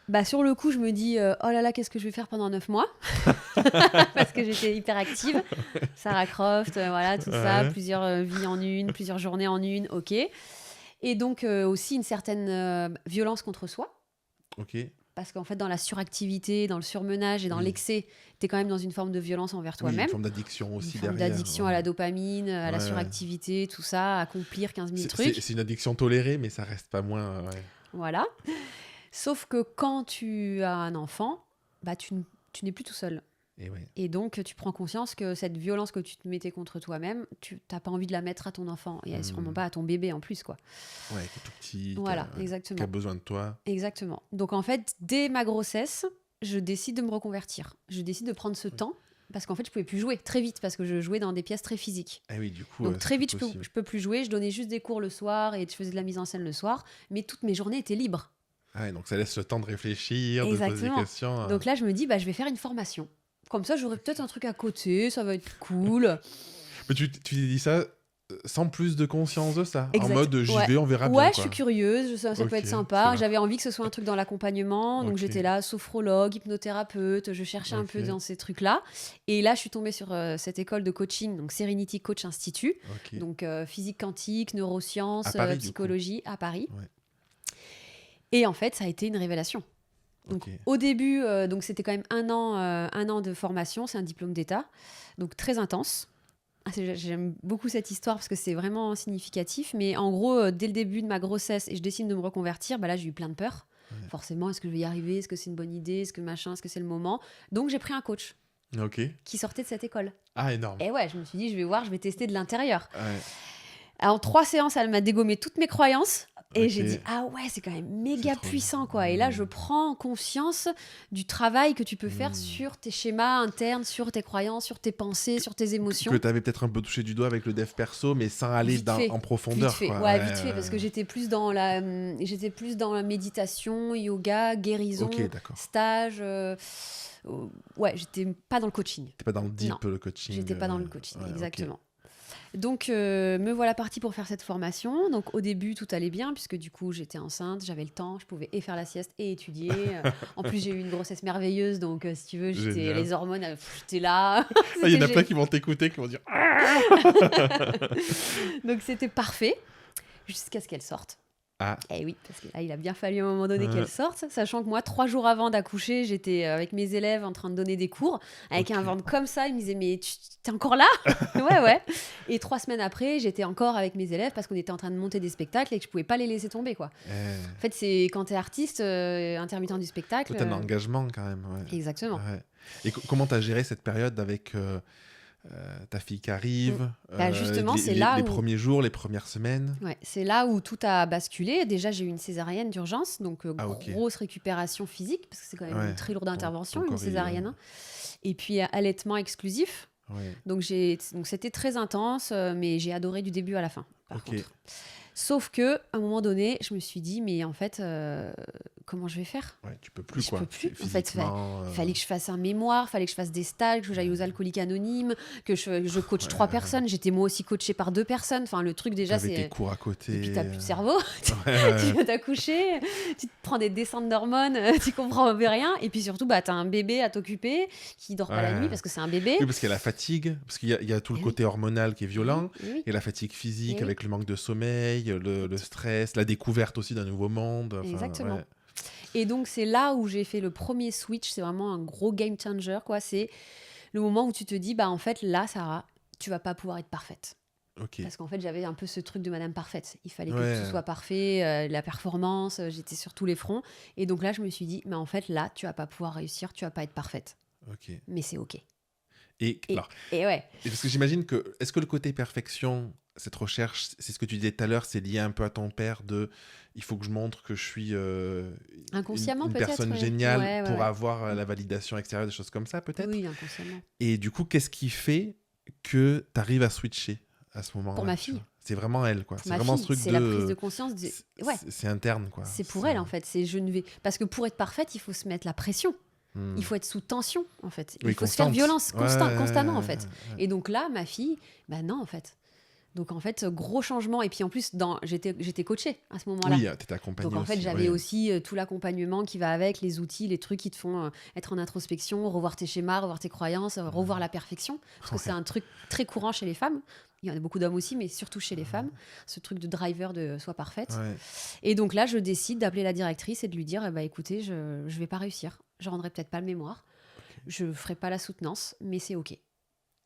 Speaker 2: Bah sur le coup, je me dis oh là là, qu'est-ce que je vais faire pendant 9 mois? Parce que j'étais hyper active. Sarah Croft, voilà, tout ça, plusieurs vies en une, plusieurs journées en une, ok. Et donc aussi une certaine violence contre soi.
Speaker 1: Ok.
Speaker 2: Parce qu'en fait, dans la suractivité, dans le surmenage et dans l'excès, t'es quand même dans une forme de violence envers toi-même.
Speaker 1: Une forme d'addiction aussi derrière.
Speaker 2: Une forme d'addiction à la dopamine, à la suractivité, tout ça, accomplir 15 000 trucs.
Speaker 1: C'est une addiction tolérée, mais ça reste pas moins...
Speaker 2: Voilà. Sauf que quand tu as un enfant, bah tu n'es plus tout seul. Et donc, tu prends conscience que cette violence que tu te mettais contre toi-même, tu n'as pas envie de la mettre à ton enfant. Et sûrement pas à ton bébé en plus, quoi.
Speaker 1: Ouais, qui est tout petit,
Speaker 2: voilà, exactement.
Speaker 1: Qui a besoin de toi.
Speaker 2: Exactement. Donc, en fait, dès ma grossesse, je décide de me reconvertir. Je décide de prendre ce temps. Parce qu'en fait, je pouvais plus jouer très vite, parce que je jouais dans des pièces très physiques.
Speaker 1: Ah oui, du coup,
Speaker 2: donc, très vite, je peux plus jouer. Je donnais juste des cours le soir et je faisais de la mise en scène le soir. Mais toutes mes journées étaient libres.
Speaker 1: Ah ouais, donc ça laisse le temps de réfléchir, de poser des questions.
Speaker 2: Donc là, je me dis, je vais faire une formation. Comme ça, j'aurai peut-être un truc à côté, ça va être cool.
Speaker 1: Mais tu t'es dit ça sans plus de conscience de ça. En
Speaker 2: Exact.
Speaker 1: mode, j'y
Speaker 2: Ouais.
Speaker 1: vais, on verra bien.
Speaker 2: Ouais, je
Speaker 1: Quoi.
Speaker 2: suis curieuse, ça peut
Speaker 1: Ok,
Speaker 2: être
Speaker 1: c'est
Speaker 2: sympa.
Speaker 1: bien.
Speaker 2: J'avais envie que ce soit un truc dans l'accompagnement, donc
Speaker 1: Ok.
Speaker 2: j'étais là, sophrologue, hypnothérapeute, je cherchais un peu
Speaker 1: Ok.
Speaker 2: dans ces trucs-là. Et là, je suis tombée sur cette école de coaching, donc Serenity Coach Institute,
Speaker 1: Ok.
Speaker 2: donc physique quantique, neurosciences,
Speaker 1: À Paris, du coup.
Speaker 2: psychologie à Paris.
Speaker 1: Ouais.
Speaker 2: Et en fait, ça a été une révélation. Donc
Speaker 1: Ok.
Speaker 2: au début, donc c'était quand même un an de formation, c'est un diplôme d'État, donc très intense. J'aime beaucoup cette histoire parce que c'est vraiment significatif. Mais en gros, dès le début de ma grossesse et je décide de me reconvertir, bah là, j'ai eu plein de peur.
Speaker 1: Ouais.
Speaker 2: Forcément, est-ce que je vais y arriver? Est-ce que c'est une bonne idée? Est-ce que machin? Est-ce que c'est le moment? Donc, j'ai pris un coach
Speaker 1: Ok.
Speaker 2: qui sortait de cette école.
Speaker 1: Ah, énorme.
Speaker 2: Et ouais, je me suis dit, je vais voir, je vais tester de l'intérieur.
Speaker 1: Ouais.
Speaker 2: Alors, en 3 séances, elle m'a dégommé toutes mes croyances. Et
Speaker 1: Ok.
Speaker 2: j'ai dit, ah ouais, c'est quand même méga
Speaker 1: trop
Speaker 2: puissant,
Speaker 1: bien.
Speaker 2: quoi. Et là, je prends conscience du travail que tu peux faire
Speaker 1: Mm.
Speaker 2: sur tes schémas internes, sur tes croyances, sur tes pensées, sur tes émotions.
Speaker 1: Que tu avais peut-être un peu touché du doigt avec le dev perso, mais sans aller
Speaker 2: Vite fait.
Speaker 1: en profondeur.
Speaker 2: Vite fait,
Speaker 1: Quoi.
Speaker 2: ouais, vite fait, parce que j'étais plus dans la méditation, yoga, guérison,
Speaker 1: Ok, d'accord.
Speaker 2: stage. Ouais, j'étais pas dans le coaching.
Speaker 1: T'es pas dans le deep,
Speaker 2: Non,
Speaker 1: le coaching.
Speaker 2: J'étais pas dans le coaching,
Speaker 1: ouais,
Speaker 2: exactement.
Speaker 1: ok.
Speaker 2: Donc, me voilà partie pour faire cette formation. Donc, au début, tout allait bien, puisque du coup, j'étais enceinte, j'avais le temps, je pouvais et faire la sieste et étudier. En plus, j'ai eu une grossesse merveilleuse, donc si tu veux,
Speaker 1: Génial.
Speaker 2: les hormones, j'étais là.
Speaker 1: Il y en a
Speaker 2: C'était
Speaker 1: plein qui vont t'écouter, qui vont dire
Speaker 2: Donc, c'était parfait, jusqu'à ce qu'elle sorte.
Speaker 1: Ah,
Speaker 2: Eh oui, parce que là, il a bien fallu à un moment donné
Speaker 1: Ouais.
Speaker 2: qu'elle sorte, sachant que moi, 3 jours avant d'accoucher, j'étais avec mes élèves en train de donner des cours, avec
Speaker 1: Ok.
Speaker 2: un ventre comme ça. Ils me disaient, mais t'es encore là? Ouais, ouais. Et 3 semaines après, j'étais encore avec mes élèves parce qu'on était en train de monter des spectacles et que je pouvais pas les laisser tomber, quoi. En fait, c'est quand t'es artiste, intermittent du spectacle.
Speaker 1: Toi, t'as un engagement quand même. Ouais.
Speaker 2: Exactement.
Speaker 1: Ouais. Et comment t'as géré cette période avec ta fille qui arrive
Speaker 2: Bah, justement, c'est là
Speaker 1: les
Speaker 2: où-
Speaker 1: premiers jours, les premières semaines.
Speaker 2: Ouais, c'est là où tout a basculé. Déjà, j'ai eu une césarienne d'urgence, donc
Speaker 1: Ah, ok.
Speaker 2: grosse récupération physique, parce que c'est quand même
Speaker 1: Ouais,
Speaker 2: une très lourde intervention,
Speaker 1: ton
Speaker 2: une
Speaker 1: corps, il-
Speaker 2: césarienne. Et puis, allaitement exclusif.
Speaker 1: Ouais.
Speaker 2: Donc, c'était très intense, mais j'ai adoré du début à la fin, par
Speaker 1: Ok.
Speaker 2: contre. Sauf que, à un moment donné, je me suis dit, mais en fait, comment je vais faire?
Speaker 1: Ouais, tu peux plus
Speaker 2: Je
Speaker 1: quoi.
Speaker 2: peux plus. En fait,
Speaker 1: Physiquement,
Speaker 2: fallait que je fasse un mémoire, fallait que je fasse des stages, que j'aille aux alcooliques anonymes, que je coach 3 personnes. J'étais moi aussi coachée par 2 personnes. Enfin, le truc déjà,
Speaker 1: t'avais tes
Speaker 2: c'est...
Speaker 1: cours à côté.
Speaker 2: Et puis t'as plus de cerveau,
Speaker 1: Ouais,
Speaker 2: tu veux t'accoucher, tu te prends des descentes d'hormones, tu comprends rien. Et puis surtout, bah, t'as un bébé à t'occuper qui dort pas la
Speaker 1: Ouais.
Speaker 2: nuit parce que c'est un bébé.
Speaker 1: Oui, parce qu'il y a la fatigue, parce qu'il y a tout le
Speaker 2: Eh
Speaker 1: côté hormonal qui est violent,
Speaker 2: Oui, oui.
Speaker 1: et la fatigue physique
Speaker 2: Eh oui.
Speaker 1: avec le manque de sommeil, le stress, la découverte aussi d'un nouveau monde. Enfin,
Speaker 2: Exactement.
Speaker 1: ouais.
Speaker 2: Et donc, c'est là où j'ai fait le premier switch. C'est vraiment un gros game changer, quoi. C'est le moment où tu te dis, bah, en fait, là, Sarah, tu vas pas pouvoir être parfaite.
Speaker 1: Ok.
Speaker 2: Parce qu'en fait, j'avais un peu ce truc de Madame Parfaite. Il fallait
Speaker 1: Ouais.
Speaker 2: que tout soit parfait, la performance, j'étais sur tous les fronts. Et donc là, je me suis dit, mais en fait, là, tu vas pas pouvoir réussir, tu vas pas être parfaite.
Speaker 1: Ok.
Speaker 2: Mais c'est OK.
Speaker 1: Et,
Speaker 2: Et,
Speaker 1: alors,
Speaker 2: et ouais,
Speaker 1: et parce que j'imagine que, est-ce que le côté perfection, cette recherche, c'est ce que tu disais tout à l'heure, c'est lié un peu à ton père de, il faut que je montre que je suis
Speaker 2: inconsciemment
Speaker 1: une
Speaker 2: peut-être.
Speaker 1: personne
Speaker 2: ouais.
Speaker 1: géniale
Speaker 2: Ouais, ouais,
Speaker 1: pour
Speaker 2: ouais.
Speaker 1: avoir la validation extérieure, des choses comme ça peut-être.
Speaker 2: Oui, inconsciemment.
Speaker 1: Et du coup, qu'est-ce qui fait que tu arrives à switcher à ce moment-là?
Speaker 2: Pour ma
Speaker 1: tu
Speaker 2: fille.
Speaker 1: vois C'est vraiment elle, quoi.
Speaker 2: Pour
Speaker 1: C'est
Speaker 2: ma
Speaker 1: vraiment
Speaker 2: fille,
Speaker 1: ce truc
Speaker 2: c'est
Speaker 1: de...
Speaker 2: la prise de conscience. Ouais,
Speaker 1: C'est interne, quoi.
Speaker 2: c'est pour elle, en fait. C'est je ne vais... Parce que pour être parfaite, il faut se mettre la pression.
Speaker 1: Hmm.
Speaker 2: Il faut être sous tension, en fait.
Speaker 1: Oui,
Speaker 2: Il faut se faire
Speaker 1: constante.
Speaker 2: violence
Speaker 1: Ouais,
Speaker 2: constamment, en fait.
Speaker 1: ouais.
Speaker 2: Et donc là, ma fille, bah non, en fait. Donc en fait, gros changement. Et puis en plus, j'étais coachée à ce moment-là.
Speaker 1: Oui, t'étais accompagnée
Speaker 2: Donc en fait,
Speaker 1: aussi,
Speaker 2: j'avais
Speaker 1: ouais.
Speaker 2: aussi tout l'accompagnement qui va avec, les outils, les trucs qui te font être en introspection, revoir tes schémas, revoir tes croyances, revoir la perfection. Parce que c'est un truc très courant chez les femmes. Il y en a beaucoup d'hommes aussi, mais surtout chez les femmes. Ce truc de driver de sois parfaite.
Speaker 1: Ouais.
Speaker 2: Et donc là, je décide d'appeler la directrice et de lui dire eh ben, écoutez, je ne vais pas réussir. Je rendrai peut-être pas le mémoire. Je ne ferai pas la soutenance, mais c'est OK.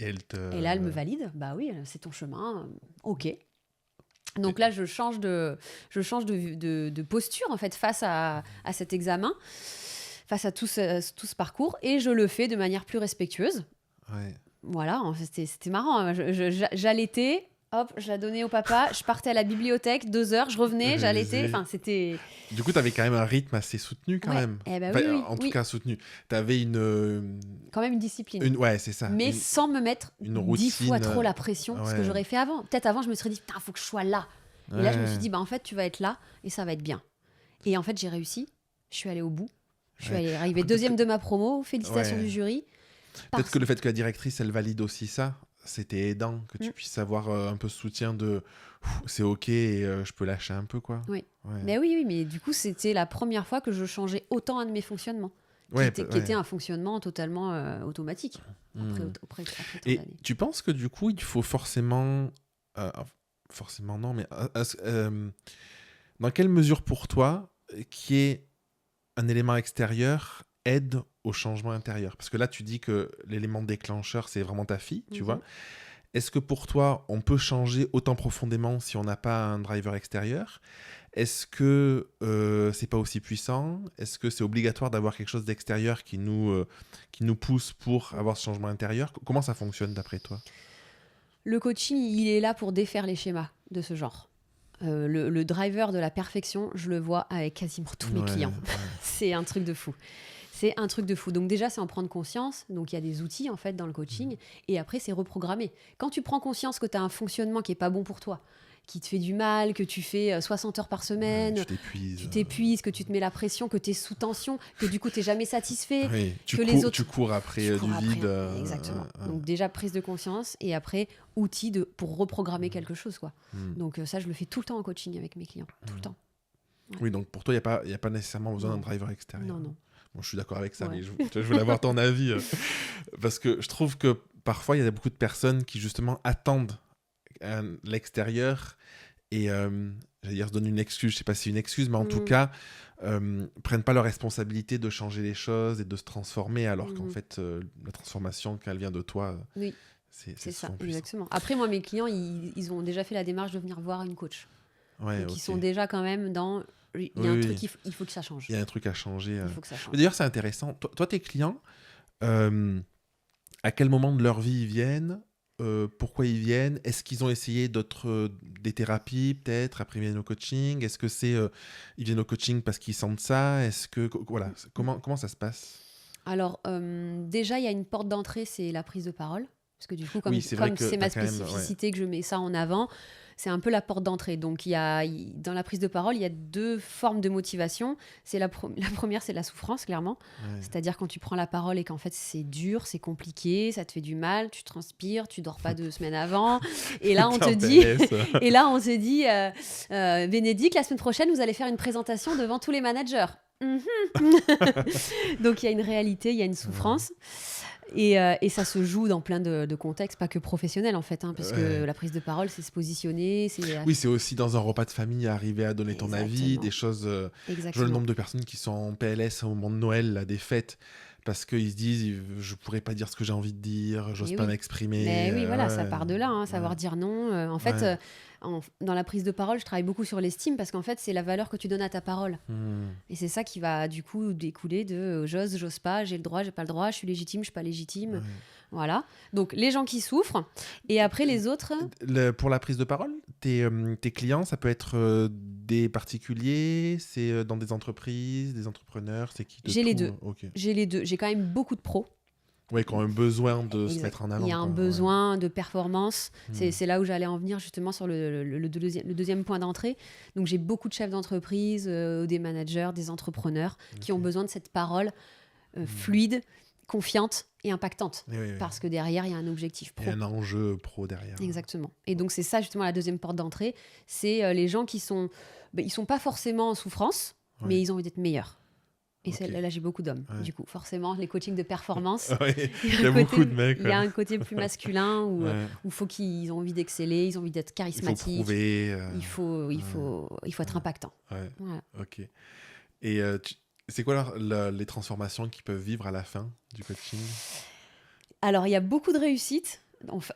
Speaker 1: Et elle te...
Speaker 2: Et là, elle me valide. Bah oui, c'est ton chemin. OK. Donc là, je change de posture en fait face à cet examen, face à tout ce parcours, et je le fais de manière plus respectueuse.
Speaker 1: Ouais.
Speaker 2: Voilà, c'était marrant. J'allaitais, hop, je la donnais au papa, je partais à la bibliothèque, 2 heures, je revenais, j'allaitais. Enfin, c'était
Speaker 1: Du coup, t'avais quand même un rythme assez soutenu, quand
Speaker 2: Ouais.
Speaker 1: même.
Speaker 2: Eh ben
Speaker 1: Enfin,
Speaker 2: oui, oui,
Speaker 1: en tout
Speaker 2: oui.
Speaker 1: cas, soutenu. T'avais
Speaker 2: Quand même une discipline.
Speaker 1: Ouais, c'est ça.
Speaker 2: Mais
Speaker 1: Une-
Speaker 2: sans me mettre
Speaker 1: une
Speaker 2: 10 fois
Speaker 1: routine,
Speaker 2: trop la pression, ce que
Speaker 1: ouais.
Speaker 2: j'aurais fait avant. Peut-être avant, je me serais dit, putain, faut que je sois là. Et là, je me suis
Speaker 1: Ouais.
Speaker 2: dit, bah, en fait, tu vas être là et ça va être bien. Et en fait, j'ai réussi. Je suis allée au bout. Je suis arrivée
Speaker 1: Peut-être
Speaker 2: deuxième
Speaker 1: que-
Speaker 2: de ma promo. Félicitations
Speaker 1: Ouais.
Speaker 2: du jury.
Speaker 1: Peut-être que le fait que la directrice, elle valide aussi ça, c'était aidant, que tu puisses avoir un peu ce soutien de c'est ok et je peux lâcher un peu, quoi.
Speaker 2: Oui.
Speaker 1: Ouais.
Speaker 2: Mais oui, mais du coup, c'était la première fois que je changeais autant un de mes fonctionnements, qui était un fonctionnement totalement automatique après tant
Speaker 1: Et
Speaker 2: d'années.
Speaker 1: tu penses que du coup, il faut forcément... forcément non, mais dans quelle mesure pour toi, qui est un élément extérieur aide au changement intérieur? Parce que là, tu dis que l'élément déclencheur, c'est vraiment ta fille, tu vois. Est-ce que pour toi, on peut changer autant profondément si on n'a pas un driver extérieur? Est-ce que c'est pas aussi puissant? Est-ce que c'est obligatoire d'avoir quelque chose d'extérieur qui nous pousse pour avoir ce changement intérieur? Comment ça fonctionne d'après toi?
Speaker 2: Le coaching, il est là pour défaire les schémas de ce genre. Le driver de la perfection, je le vois avec quasiment tous mes clients. C'est un truc de fou. C'est un truc de fou. Donc déjà, c'est en prendre conscience. Donc il y a des outils en fait dans le coaching. Et après, c'est reprogrammer. Quand tu prends conscience que tu as un fonctionnement qui n'est pas bon pour toi, qui te fait du mal, que tu fais 60 heures par semaine, tu t'épuises, que tu te mets la pression, que tu es sous tension, que du coup tu n'es jamais satisfait,
Speaker 1: tu cours après du vide.
Speaker 2: Exactement. Donc déjà prise de conscience et après outils pour reprogrammer quelque chose, quoi. Donc ça, je le fais tout le temps en coaching avec mes clients, tout le temps.
Speaker 1: Ouais. Oui, donc pour toi, il n'y a pas nécessairement besoin d'un driver extérieur.
Speaker 2: Non.
Speaker 1: Bon, je suis d'accord avec ça, mais je voulais avoir ton avis. Parce que je trouve que parfois, il y a beaucoup de personnes qui justement attendent l'extérieur et j'allais dire se donnent une excuse, je sais pas si c'est une excuse, mais en tout cas prennent pas leur responsabilité de changer les choses et de se transformer, alors qu'en fait la transformation, quand elle vient de toi, c'est
Speaker 2: ça, exactement. Après, moi, mes clients, ils ont déjà fait la démarche de venir voir une coach. Donc ils sont déjà quand même dans... Il y a un truc, il faut que ça change.
Speaker 1: Il y a un truc à changer.
Speaker 2: Il faut que ça change.
Speaker 1: D'ailleurs, c'est intéressant. Toi, tes clients, à quel moment de leur vie ils viennent? Pourquoi ils viennent? Est-ce qu'ils ont essayé des thérapies, peut-être, après ils viennent au coaching? Est-ce que ils viennent au coaching parce qu'ils sentent ça? Est-ce que... Voilà, comment ça se passe?
Speaker 2: Alors, déjà, il y a une porte d'entrée, c'est la prise de parole. Parce que du coup, comme c'est ma spécificité que je mets ça en avant, c'est un peu la porte d'entrée. Donc, dans la prise de parole, il y a deux formes de motivation. La première, c'est la souffrance, clairement. C'est-à-dire quand tu prends la parole et qu'en fait, c'est dur, c'est compliqué, ça te fait du mal, tu transpires, tu dors pas 2 semaines avant. Et là, on te dit, Bénédicte, la semaine prochaine, vous allez faire une présentation devant tous les managers. Donc, il y a une réalité, il y a une souffrance. Et ça se joue dans plein de contextes, pas que professionnels en fait, parce que la prise de parole, c'est se positionner.
Speaker 1: Oui, c'est aussi dans un repas de famille, arriver à donner ton avis, des choses... Je vois le nombre de personnes qui sont en PLS au moment de Noël, là, des fêtes, parce qu'ils se disent, je pourrais pas dire ce que j'ai envie de dire, j'ose pas m'exprimer.
Speaker 2: Mais oui, voilà, ça part de là, savoir dire non. En fait, dans la prise de parole, je travaille beaucoup sur l'estime, parce qu'en fait, c'est la valeur que tu donnes à ta parole. Et c'est ça qui va du coup découler de j'ose pas, j'ai le droit, j'ai pas le droit, je suis légitime, je suis pas légitime. Voilà. Donc les gens qui souffrent, et après les autres...
Speaker 1: Pour la prise de parole, tes clients, ça peut être des particuliers, c'est dans des entreprises, des entrepreneurs, c'est qui?
Speaker 2: J'ai les deux. Okay. J'ai les deux. J'ai quand même beaucoup de pros.
Speaker 1: Oui, qui ont un besoin de se mettre en avant.
Speaker 2: Il y a un besoin de performance. C'est là où j'allais en venir justement sur le deuxième point d'entrée. Donc j'ai beaucoup de chefs d'entreprise, des managers, des entrepreneurs qui ont besoin de cette parole fluide, confiante et impactante. Parce que derrière, il y a un objectif pro.
Speaker 1: Il y a un enjeu pro derrière.
Speaker 2: Exactement. Et donc c'est ça justement la deuxième porte d'entrée. C'est les gens qui sont... ils sont pas forcément en souffrance, mais ils ont envie d'être meilleurs. Et là, j'ai beaucoup d'hommes, du coup. Forcément, les coachings de performance,
Speaker 1: il y a beaucoup de mecs.
Speaker 2: Il y a un côté plus masculin où faut qu'ils ont envie d'exceller, ils ont envie d'être charismatiques. Il faut prouver. Il faut être impactant.
Speaker 1: Voilà. Ok. Et c'est quoi les transformations qu'ils peuvent vivre à la fin du coaching?
Speaker 2: Alors, il y a beaucoup de réussites.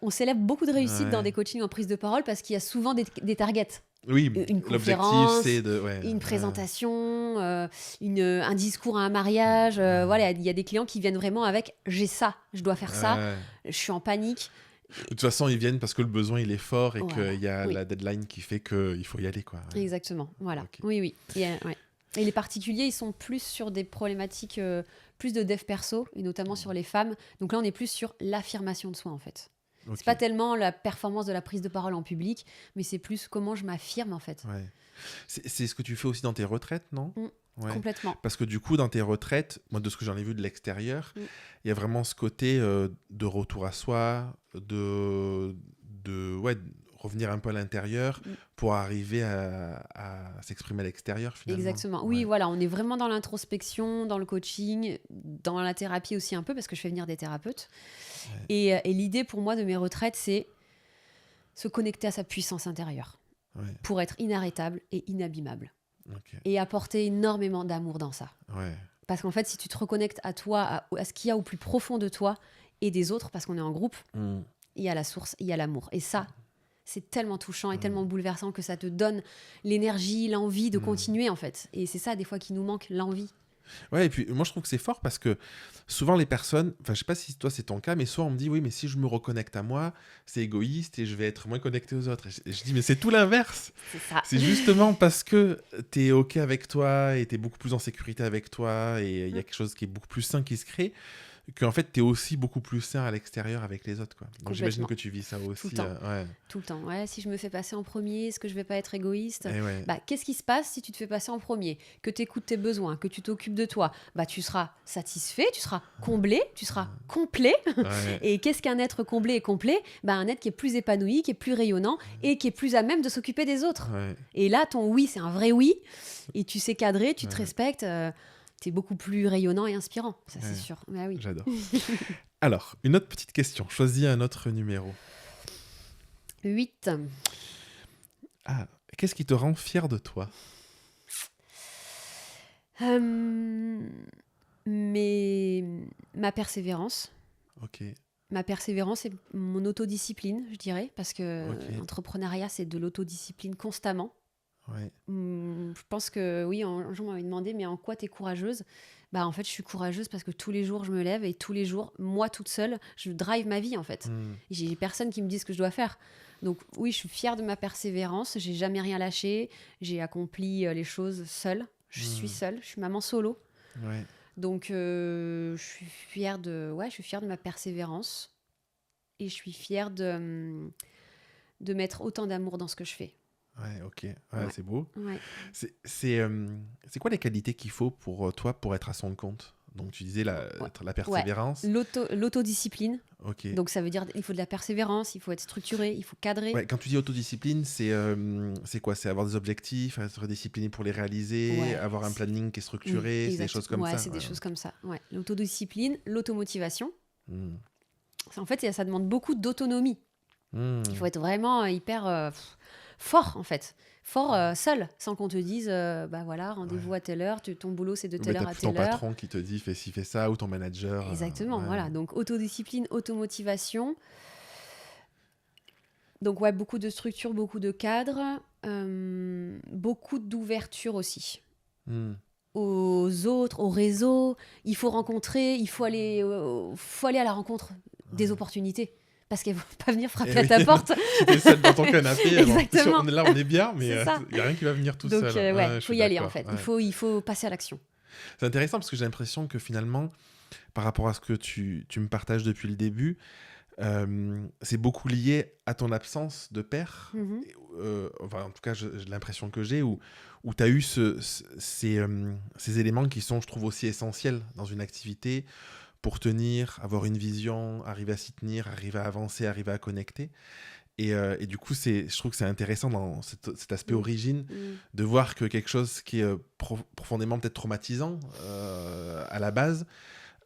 Speaker 2: On célèbre beaucoup de réussites dans des coachings en prise de parole parce qu'il y a souvent des targets.
Speaker 1: Oui,
Speaker 2: une conférence, c'est une présentation, un discours à un mariage. Voilà, il y a des clients qui viennent vraiment avec « j'ai ça, je dois faire ça, je suis en panique ».
Speaker 1: De toute façon, ils viennent parce que le besoin, il est fort et qu'il y a la deadline qui fait qu'il faut y aller, quoi.
Speaker 2: Exactement, voilà. Okay. Oui. Et les particuliers, ils sont plus sur des problématiques, plus de dev perso, et notamment sur les femmes. Donc là, on est plus sur l'affirmation de soi, en fait.
Speaker 1: Ok.
Speaker 2: C'est pas tellement la performance de la prise de parole en public, mais c'est plus comment je m'affirme en fait.
Speaker 1: Ouais. C'est ce que tu fais aussi dans tes retraites, non?
Speaker 2: Mm,
Speaker 1: Ouais.
Speaker 2: Complètement.
Speaker 1: Parce que du coup, dans tes retraites, moi, de ce que j'en ai vu de l'extérieur,
Speaker 2: Mm.
Speaker 1: il y a vraiment ce côté de retour à soi, ouais, de revenir un peu à l'intérieur
Speaker 2: Mm.
Speaker 1: pour arriver à s'exprimer à l'extérieur, finalement.
Speaker 2: Exactement. Oui,
Speaker 1: Ouais.
Speaker 2: voilà, on est vraiment dans l'introspection, dans le coaching, dans la thérapie aussi un peu, parce que je fais venir des thérapeutes.
Speaker 1: Ouais.
Speaker 2: Et l'idée pour moi de mes retraites, c'est se connecter à sa puissance intérieure
Speaker 1: Ouais.
Speaker 2: pour être inarrêtable et inabîmable.
Speaker 1: Ok.
Speaker 2: Et apporter énormément d'amour dans ça.
Speaker 1: Ouais.
Speaker 2: Parce qu'en fait, si tu te reconnectes à toi, à ce qu'il y a au plus profond de toi et des autres, parce qu'on est en groupe,
Speaker 1: Mm.
Speaker 2: il y a la source, il y a l'amour. Et ça, c'est tellement touchant et
Speaker 1: Mm.
Speaker 2: tellement bouleversant que ça te donne l'énergie, l'envie de
Speaker 1: Mm.
Speaker 2: continuer en fait. Et c'est ça des fois qui nous manque, l'envie.
Speaker 1: Ouais, et puis moi je trouve que c'est fort parce que souvent les personnes, enfin je sais pas si toi c'est ton cas, mais soit on me dit oui, mais si je me reconnecte à moi, c'est égoïste et je vais être moins connecté aux autres. Et je dis mais c'est tout l'inverse.
Speaker 2: C'est ça.
Speaker 1: C'est justement parce que t'es ok avec toi et t'es beaucoup plus en sécurité avec toi et il y a quelque chose qui est beaucoup plus sain qui se crée, qu'en fait t'es aussi beaucoup plus sain à l'extérieur avec les autres, quoi. Donc j'imagine que tu vis ça aussi.
Speaker 2: Tout le temps.
Speaker 1: Ouais.
Speaker 2: Tout le temps. Ouais, si je me fais passer en premier, est-ce que je vais pas être égoïste?
Speaker 1: Et ouais.
Speaker 2: Bah, qu'est-ce qui se passe si tu te fais passer en premier? Que tu écoutes tes besoins, que tu t'occupes de toi, bah, tu seras satisfait, tu seras comblé, tu seras complet.
Speaker 1: Ouais.
Speaker 2: Et qu'est-ce qu'un être comblé et complet? Bah, un être qui est plus épanoui, qui est plus rayonnant et qui est plus à même de s'occuper des autres.
Speaker 1: Ouais.
Speaker 2: Et là, ton oui, c'est un vrai oui. Et tu sais cadrer, tu te
Speaker 1: Ouais.
Speaker 2: respectes. Tu es beaucoup plus rayonnant et inspirant. Ça,
Speaker 1: Ouais.
Speaker 2: c'est sûr. Bah oui.
Speaker 1: J'adore. Alors, une autre petite question. Choisis un autre numéro.
Speaker 2: 8.
Speaker 1: Ah, qu'est-ce qui te rend fier de toi?
Speaker 2: Mais ma persévérance.
Speaker 1: Ok.
Speaker 2: Ma persévérance et mon autodiscipline, je dirais, parce que
Speaker 1: Ok.
Speaker 2: l'entrepreneuriat, c'est de l'autodiscipline constamment.
Speaker 1: Ouais.
Speaker 2: Je pense que, oui, un jour, on m'avait demandé, mais en quoi tu es courageuse? Bah, en fait, je suis courageuse parce que tous les jours, je me lève et tous les jours, moi, toute seule, je drive ma vie, en fait.
Speaker 1: Mm.
Speaker 2: J'ai personne qui me dit ce que je dois faire. Donc, oui, je suis fière de ma persévérance. J'ai jamais rien lâché. J'ai accompli les choses seule. Je suis seule. Je suis maman solo.
Speaker 1: Ouais.
Speaker 2: Donc, je suis fière de ma persévérance et je suis fière de mettre autant d'amour dans ce que je fais.
Speaker 1: Ouais, ok. Ouais,
Speaker 2: Ouais.
Speaker 1: c'est beau.
Speaker 2: Ouais.
Speaker 1: C'est quoi les qualités qu'il faut pour toi pour être à son compte? Donc, tu disais la persévérance.
Speaker 2: L'autodiscipline.
Speaker 1: Ok.
Speaker 2: Donc, ça veut dire il faut de la persévérance, il faut être structuré, il faut cadrer.
Speaker 1: Ouais, quand tu dis autodiscipline, c'est quoi? C'est avoir des objectifs, être discipliné pour les réaliser,
Speaker 2: Ouais,
Speaker 1: avoir un planning qui est structuré, c'est des choses comme ça.
Speaker 2: Ouais, c'est des choses comme ça. Ouais. L'autodiscipline, l'automotivation.
Speaker 1: Mm.
Speaker 2: En fait, ça demande beaucoup d'autonomie.
Speaker 1: Mm.
Speaker 2: Il faut être vraiment hyper fort, en fait. Fort seul, sans qu'on te dise, bah voilà, rendez-vous à telle heure, ton boulot c'est de telle
Speaker 1: Mais
Speaker 2: heure
Speaker 1: t'as
Speaker 2: à
Speaker 1: plus ton
Speaker 2: telle heure.
Speaker 1: patron qui te dit fais ci, fais ça, ou ton manager.
Speaker 2: Exactement,
Speaker 1: ouais.
Speaker 2: voilà. Donc autodiscipline, automotivation. Donc ouais, beaucoup de structure, beaucoup de cadres, beaucoup d'ouverture aussi.
Speaker 1: Mm.
Speaker 2: Aux autres, au réseau. Il faut rencontrer, il faut aller à la rencontre des opportunités. Parce qu'elles ne vont pas venir frapper
Speaker 1: Eh
Speaker 2: à
Speaker 1: oui.
Speaker 2: ta porte.
Speaker 1: Si t'es seul dans ton canapé,
Speaker 2: Exactement.
Speaker 1: là on est bien, mais
Speaker 2: C'est ça.
Speaker 1: il n'y a rien qui va venir tout
Speaker 2: Donc
Speaker 1: seul.
Speaker 2: ouais,
Speaker 1: je
Speaker 2: il faut
Speaker 1: suis
Speaker 2: y aller
Speaker 1: d'accord,
Speaker 2: en fait.
Speaker 1: ouais.
Speaker 2: Il faut passer à l'action.
Speaker 1: C'est intéressant parce que j'ai l'impression que finalement, par rapport à ce que tu me partages depuis le début, c'est beaucoup lié à ton absence de père.
Speaker 2: Mhm.
Speaker 1: Enfin, en tout cas, j'ai l'impression que j'ai, où tu as eu ces éléments qui sont, je trouve, aussi essentiels dans une activité pour tenir, avoir une vision, arriver à s'y tenir, arriver à avancer, arriver à connecter. Et du coup, je trouve que c'est intéressant dans cet aspect origine de voir que quelque chose qui est profondément peut-être traumatisant à la base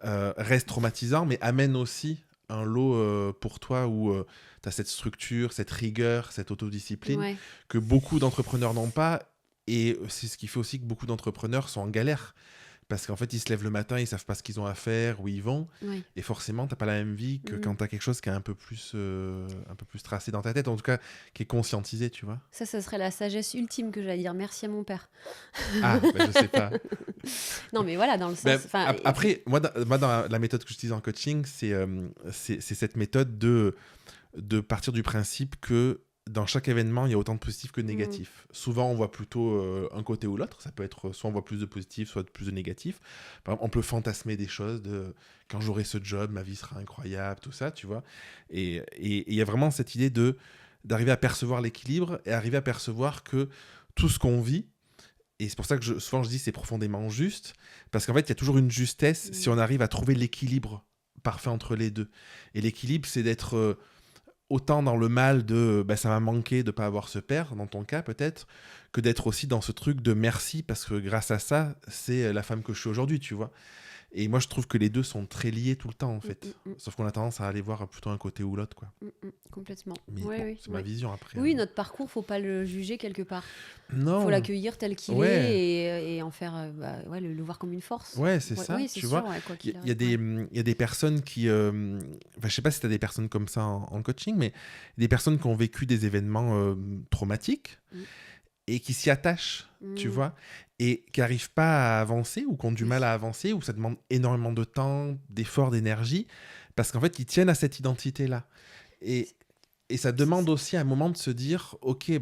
Speaker 1: reste traumatisant, mais amène aussi un lot pour toi où tu as cette structure, cette rigueur, cette autodiscipline
Speaker 2: Ouais.
Speaker 1: que beaucoup d'entrepreneurs n'ont pas. Et c'est ce qui fait aussi que beaucoup d'entrepreneurs sont en galère. Parce qu'en fait, ils se lèvent le matin, ils savent pas ce qu'ils ont à faire, où ils vont.
Speaker 2: Ouais.
Speaker 1: Et forcément, t'as pas la même vie que quand t'as quelque chose qui est un peu plus tracé dans ta tête, en tout cas, qui est conscientisé, tu vois.
Speaker 2: Ça serait la sagesse ultime que j'allais dire. Merci à mon père.
Speaker 1: Ah, je sais pas.
Speaker 2: Non, mais voilà, dans le sens...
Speaker 1: Après, moi, dans la méthode que j'utilise en coaching, c'est cette méthode de partir du principe que dans chaque événement, il y a autant de positifs que de négatifs. Souvent, on voit plutôt un côté ou l'autre. Ça peut être soit on voit plus de positifs, soit plus de négatifs. Par exemple, on peut fantasmer des choses de quand j'aurai ce job, ma vie sera incroyable, tout ça, tu vois. Et il y a vraiment cette idée d'arriver à percevoir l'équilibre et arriver à percevoir que tout ce qu'on vit, et c'est pour ça que souvent je dis c'est profondément juste, parce qu'en fait, il y a toujours une justesse si on arrive à trouver l'équilibre parfait entre les deux. Et l'équilibre, c'est d'être autant dans le mal de ça m'a manqué de ne pas avoir ce père, dans ton cas peut-être, que d'être aussi dans ce truc de merci, parce que grâce à ça, c'est la femme que je suis aujourd'hui, tu vois. Et moi, je trouve que les deux sont très liés tout le temps, en fait. Sauf qu'on a tendance à aller voir plutôt un côté ou l'autre, quoi.
Speaker 2: Complètement.
Speaker 1: Mais
Speaker 2: Ouais,
Speaker 1: bon,
Speaker 2: oui,
Speaker 1: c'est ma vision après.
Speaker 2: Oui, notre parcours, faut pas le juger quelque part.
Speaker 1: Non.
Speaker 2: Faut l'accueillir tel qu'il est et en faire, le voir comme une force.
Speaker 1: Ouais, c'est ça.
Speaker 2: Oui, c'est
Speaker 1: tu
Speaker 2: sûr,
Speaker 1: vois,
Speaker 2: quoi
Speaker 1: il
Speaker 2: qu'il
Speaker 1: y a
Speaker 2: arrive.
Speaker 1: il y a des personnes qui... je sais pas si tu as des personnes comme ça en coaching, mais des personnes qui ont vécu des événements traumatiques et qui s'y attachent, tu vois, et qui n'arrivent pas à avancer ou qui ont du mal à avancer, ou ça demande énormément de temps, d'efforts, d'énergie, parce qu'en fait, ils tiennent à cette identité-là. Et ça demande aussi à un moment de se dire, ok,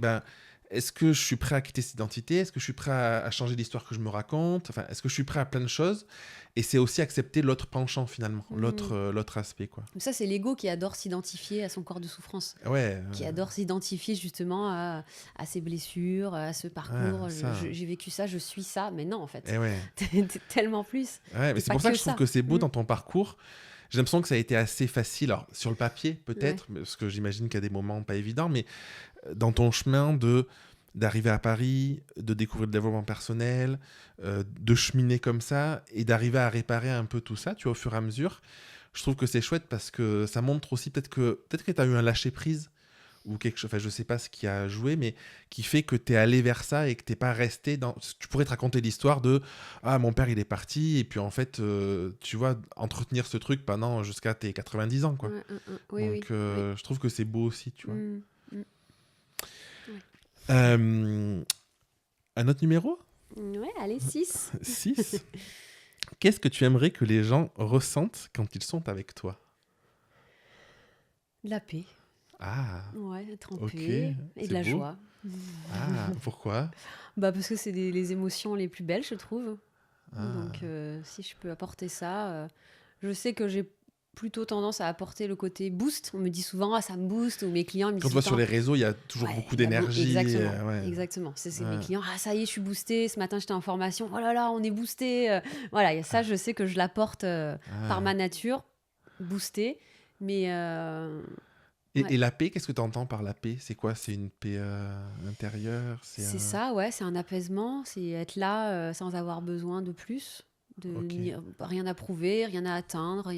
Speaker 1: est-ce que je suis prêt à quitter cette identité? Est-ce que je suis prêt à changer l'histoire que je me raconte? Enfin, est-ce que je suis prêt à plein de choses? Et c'est aussi accepter l'autre penchant, finalement, l'autre aspect, quoi.
Speaker 2: Ça, c'est l'ego qui adore s'identifier à son corps de souffrance.
Speaker 1: Ouais.
Speaker 2: Qui adore s'identifier justement à ses blessures, à ce parcours. J'ai vécu ça, je suis ça. Mais non, en fait. T'es tellement plus.
Speaker 1: Ouais, mais c'est pour ça que je trouve que c'est beau dans ton parcours. J'ai l'impression que ça a été assez facile. Alors, sur le papier, peut-être, parce que j'imagine qu'il y a des moments pas évidents, mais dans ton chemin d'arriver à Paris, de découvrir le développement personnel, de cheminer comme ça, et d'arriver à réparer un peu tout ça, tu vois, au fur et à mesure, je trouve que c'est chouette parce que ça montre aussi peut-être que tu as eu un lâcher-prise, ou quelque chose, enfin je sais pas ce qui a joué, mais qui fait que tu es allé vers ça et que t'es pas resté dans... Tu pourrais te raconter l'histoire de « Ah, mon père il est parti » et puis en fait, tu vois, entretenir ce truc pendant jusqu'à tes 90 ans, quoi. Donc je trouve que c'est beau aussi, tu vois. Un autre numéro?
Speaker 2: Ouais, allez, 6.
Speaker 1: 6. Qu'est-ce que tu aimerais que les gens ressentent quand ils sont avec toi?
Speaker 2: De la paix.
Speaker 1: Ah.
Speaker 2: Ouais, être en paix et de la joie.
Speaker 1: Ah, pourquoi?
Speaker 2: Parce que c'est les émotions les plus belles, je trouve. Donc, si je peux apporter ça, je sais que j'ai plutôt tendance à apporter le côté boost. On me dit souvent, ça me booste, ou mes clients me disent.
Speaker 1: Quand tu vois sur les réseaux, il y a toujours beaucoup d'énergie.
Speaker 2: Exactement. C'est mes clients. Ah, ça y est, je suis boostée. Ce matin, j'étais en formation. Oh là là, on est boosté. Voilà, y a ça, je sais que je l'apporte par ma nature, boostée. Mais.
Speaker 1: Et la paix, qu'est-ce que tu entends par la paix? C'est quoi? C'est une paix intérieure?
Speaker 2: C'est ça, ouais, c'est un apaisement, c'est être là sans avoir besoin de plus, rien à prouver, rien à atteindre,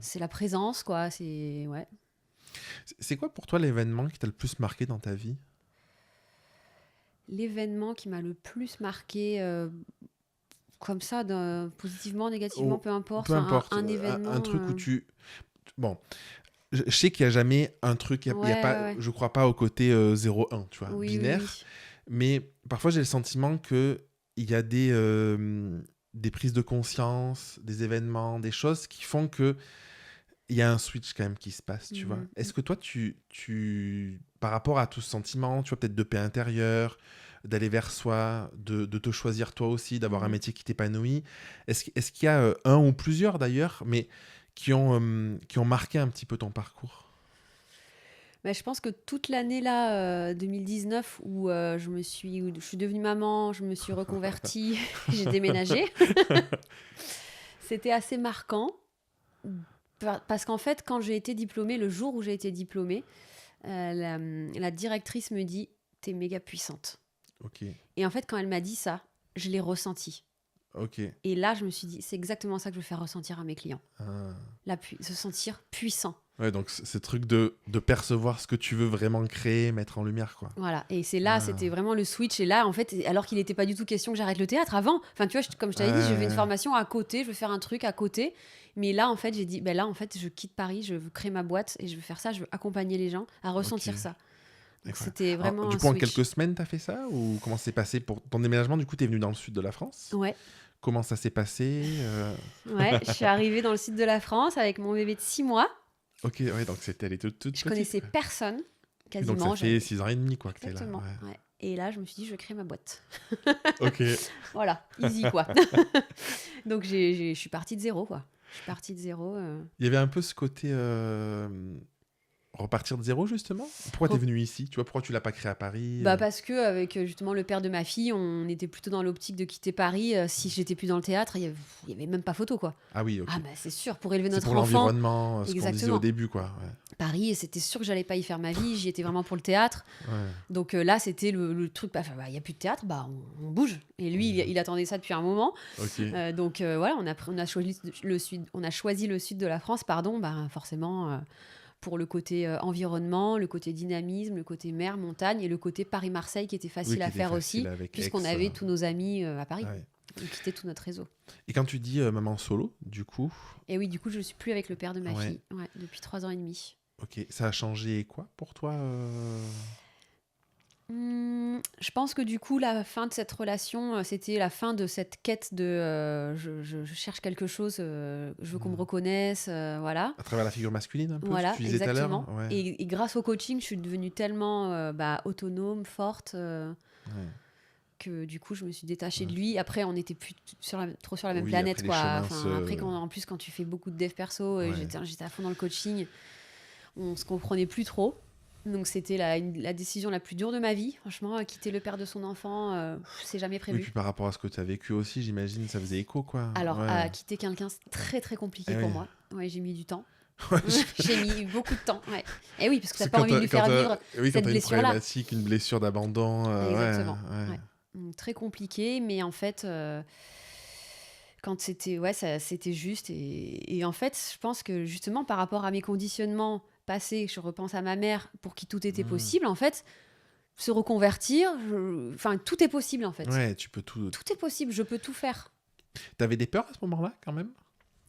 Speaker 2: c'est la présence, quoi.
Speaker 1: C'est quoi pour toi l'événement qui t'a le plus marqué dans ta vie?
Speaker 2: L'événement qui m'a le plus marqué, comme ça, positivement, négativement, peu importe.
Speaker 1: Peu importe.
Speaker 2: Un événement.
Speaker 1: Un truc où tu... Bon... Je sais qu'il n'y a jamais un truc, y a pas, je crois pas au côté 0-1, tu vois, binaire. Mais parfois, j'ai le sentiment qu'il y a des prises de conscience, des événements, des choses qui font qu'il y a un switch quand même qui se passe, tu vois. Est-ce que toi, par rapport à tout ce sentiment, tu vois, peut-être de paix intérieure, d'aller vers soi, de te choisir toi aussi, d'avoir un métier qui t'épanouit, est-ce qu'il y a un ou plusieurs d'ailleurs, mais qui ont marqué un petit peu ton parcours?
Speaker 2: Je pense que toute l'année là, 2019, où je suis devenue maman, je me suis reconvertie, j'ai déménagé. C'était assez marquant. Parce qu'en fait, quand j'ai été diplômée, le jour où j'ai été diplômée, la directrice me dit « T'es méga puissante ». Et en fait, quand elle m'a dit ça, je l'ai ressenti. Et là, je me suis dit, c'est exactement ça que je veux faire ressentir à mes clients. Se sentir puissant.
Speaker 1: Ouais, donc ce truc de percevoir ce que tu veux vraiment créer, mettre en lumière, quoi.
Speaker 2: Voilà, et c'est là, c'était vraiment le switch. Et là, en fait, alors qu'il n'était pas du tout question que j'arrête le théâtre avant. Enfin, tu vois, comme je t'avais dit, je fais une formation à côté, je veux faire un truc à côté. Mais là, en fait, j'ai dit, là, en fait, je quitte Paris, je veux créer ma boîte et je veux faire ça, je veux accompagner les gens à ressentir ça. Donc, c'était vraiment
Speaker 1: alors, du coup, en quelques semaines, t'as fait ça? Ou comment c'est passé pour ton déménagement? Du coup, t'es venue dans le sud de la France?
Speaker 2: Ouais.
Speaker 1: Comment ça s'est passé?
Speaker 2: Ouais, je suis arrivée dans le sud de la France avec mon bébé de 6 mois.
Speaker 1: Ok, ouais, donc c'était allé toute
Speaker 2: Je connaissais personne.
Speaker 1: Donc ça
Speaker 2: Quasiment.
Speaker 1: fait 6 ans et demi quoi que tu es là.
Speaker 2: Exactement.
Speaker 1: Ouais.
Speaker 2: Ouais. Et là, je me suis dit, je crée ma boîte.
Speaker 1: Ok.
Speaker 2: Voilà, easy quoi. Donc je suis partie de zéro quoi. Je suis partie de zéro.
Speaker 1: Il y avait un peu ce côté repartir de zéro justement. Pourquoi tu es venu ici? Tu vois, pourquoi tu l'as pas créé à Paris?
Speaker 2: Bah parce que avec justement le père de ma fille, on était plutôt dans l'optique de quitter Paris. Si j'étais plus dans le théâtre, il y avait même pas photo quoi.
Speaker 1: Ah oui, ok.
Speaker 2: Ah bah c'est sûr, pour élever
Speaker 1: C'est
Speaker 2: notre
Speaker 1: pour
Speaker 2: enfant.
Speaker 1: l'environnement, ce qu'on disait
Speaker 2: Exactement.
Speaker 1: au début quoi. Ouais.
Speaker 2: Paris, c'était sûr que j'allais pas y faire ma vie. J'y étais vraiment pour le théâtre.
Speaker 1: Ouais.
Speaker 2: Donc là, c'était le truc. Bah, il y a plus de théâtre, bah on bouge. Et lui, il attendait ça depuis un moment.
Speaker 1: Ok.
Speaker 2: Donc voilà, on a choisi le sud. On a choisi le sud de la France, pardon. Bah forcément. Pour le côté environnement, le côté dynamisme, le côté mer, montagne et le côté Paris-Marseille qui était facile à faire aussi, puisqu'on avait tous nos amis à Paris.
Speaker 1: Ouais.
Speaker 2: On quittait tout notre réseau.
Speaker 1: Et quand tu dis maman solo, du coup,
Speaker 2: Et oui, du coup, je ne suis plus avec le père de ma
Speaker 1: Ouais.
Speaker 2: fille depuis 3 ans et demi.
Speaker 1: ok, ça a changé quoi pour toi
Speaker 2: Je pense que du coup, la fin de cette relation, c'était la fin de cette quête de je cherche quelque chose, je veux qu'on me reconnaisse, voilà.
Speaker 1: à travers la figure masculine un peu,
Speaker 2: Voilà,
Speaker 1: ce que tu disais tout à l'heure?
Speaker 2: exactement.
Speaker 1: Ouais.
Speaker 2: Et grâce au coaching, je suis devenue tellement autonome, forte,
Speaker 1: Ouais.
Speaker 2: que du coup, je me suis détachée de lui. Après, on n'était plus trop sur la même
Speaker 1: Oui,
Speaker 2: planète,
Speaker 1: après, les
Speaker 2: quoi.
Speaker 1: chemins
Speaker 2: Enfin, après, en plus, quand tu fais beaucoup de dev perso,
Speaker 1: Ouais.
Speaker 2: j'étais à fond dans le coaching, on se comprenait plus trop. Donc, c'était la décision la plus dure de ma vie. Franchement, quitter le père de son enfant, c'est jamais
Speaker 1: Oui,
Speaker 2: prévu.
Speaker 1: puis par rapport à ce que tu as vécu aussi, j'imagine, ça faisait écho quoi.
Speaker 2: Alors,
Speaker 1: Ouais.
Speaker 2: quitter quelqu'un, c'est très, très compliqué
Speaker 1: Eh
Speaker 2: pour
Speaker 1: oui.
Speaker 2: moi. Ouais, j'ai mis du temps.
Speaker 1: Ouais,
Speaker 2: J'ai mis beaucoup de temps. Ouais. Et oui, parce que
Speaker 1: Parce
Speaker 2: t'as pas
Speaker 1: que
Speaker 2: envie de lui faire vivre
Speaker 1: oui, quand
Speaker 2: cette
Speaker 1: t'as une
Speaker 2: blessure-là.
Speaker 1: problématique, une blessure d'abandon,
Speaker 2: Exactement.
Speaker 1: ouais.
Speaker 2: Ouais. Donc, très compliqué, mais en fait, quand c'était, ouais, c'était juste. Et en fait, je pense que justement, par rapport à mes conditionnements passés, je repense à ma mère pour qui tout était
Speaker 1: Mm.
Speaker 2: possible, en fait, se reconvertir, enfin, tout est possible, en fait.
Speaker 1: Ouais, tu peux tout.
Speaker 2: Tout est possible, je peux tout faire.
Speaker 1: T'avais des peurs à ce moment-là quand même?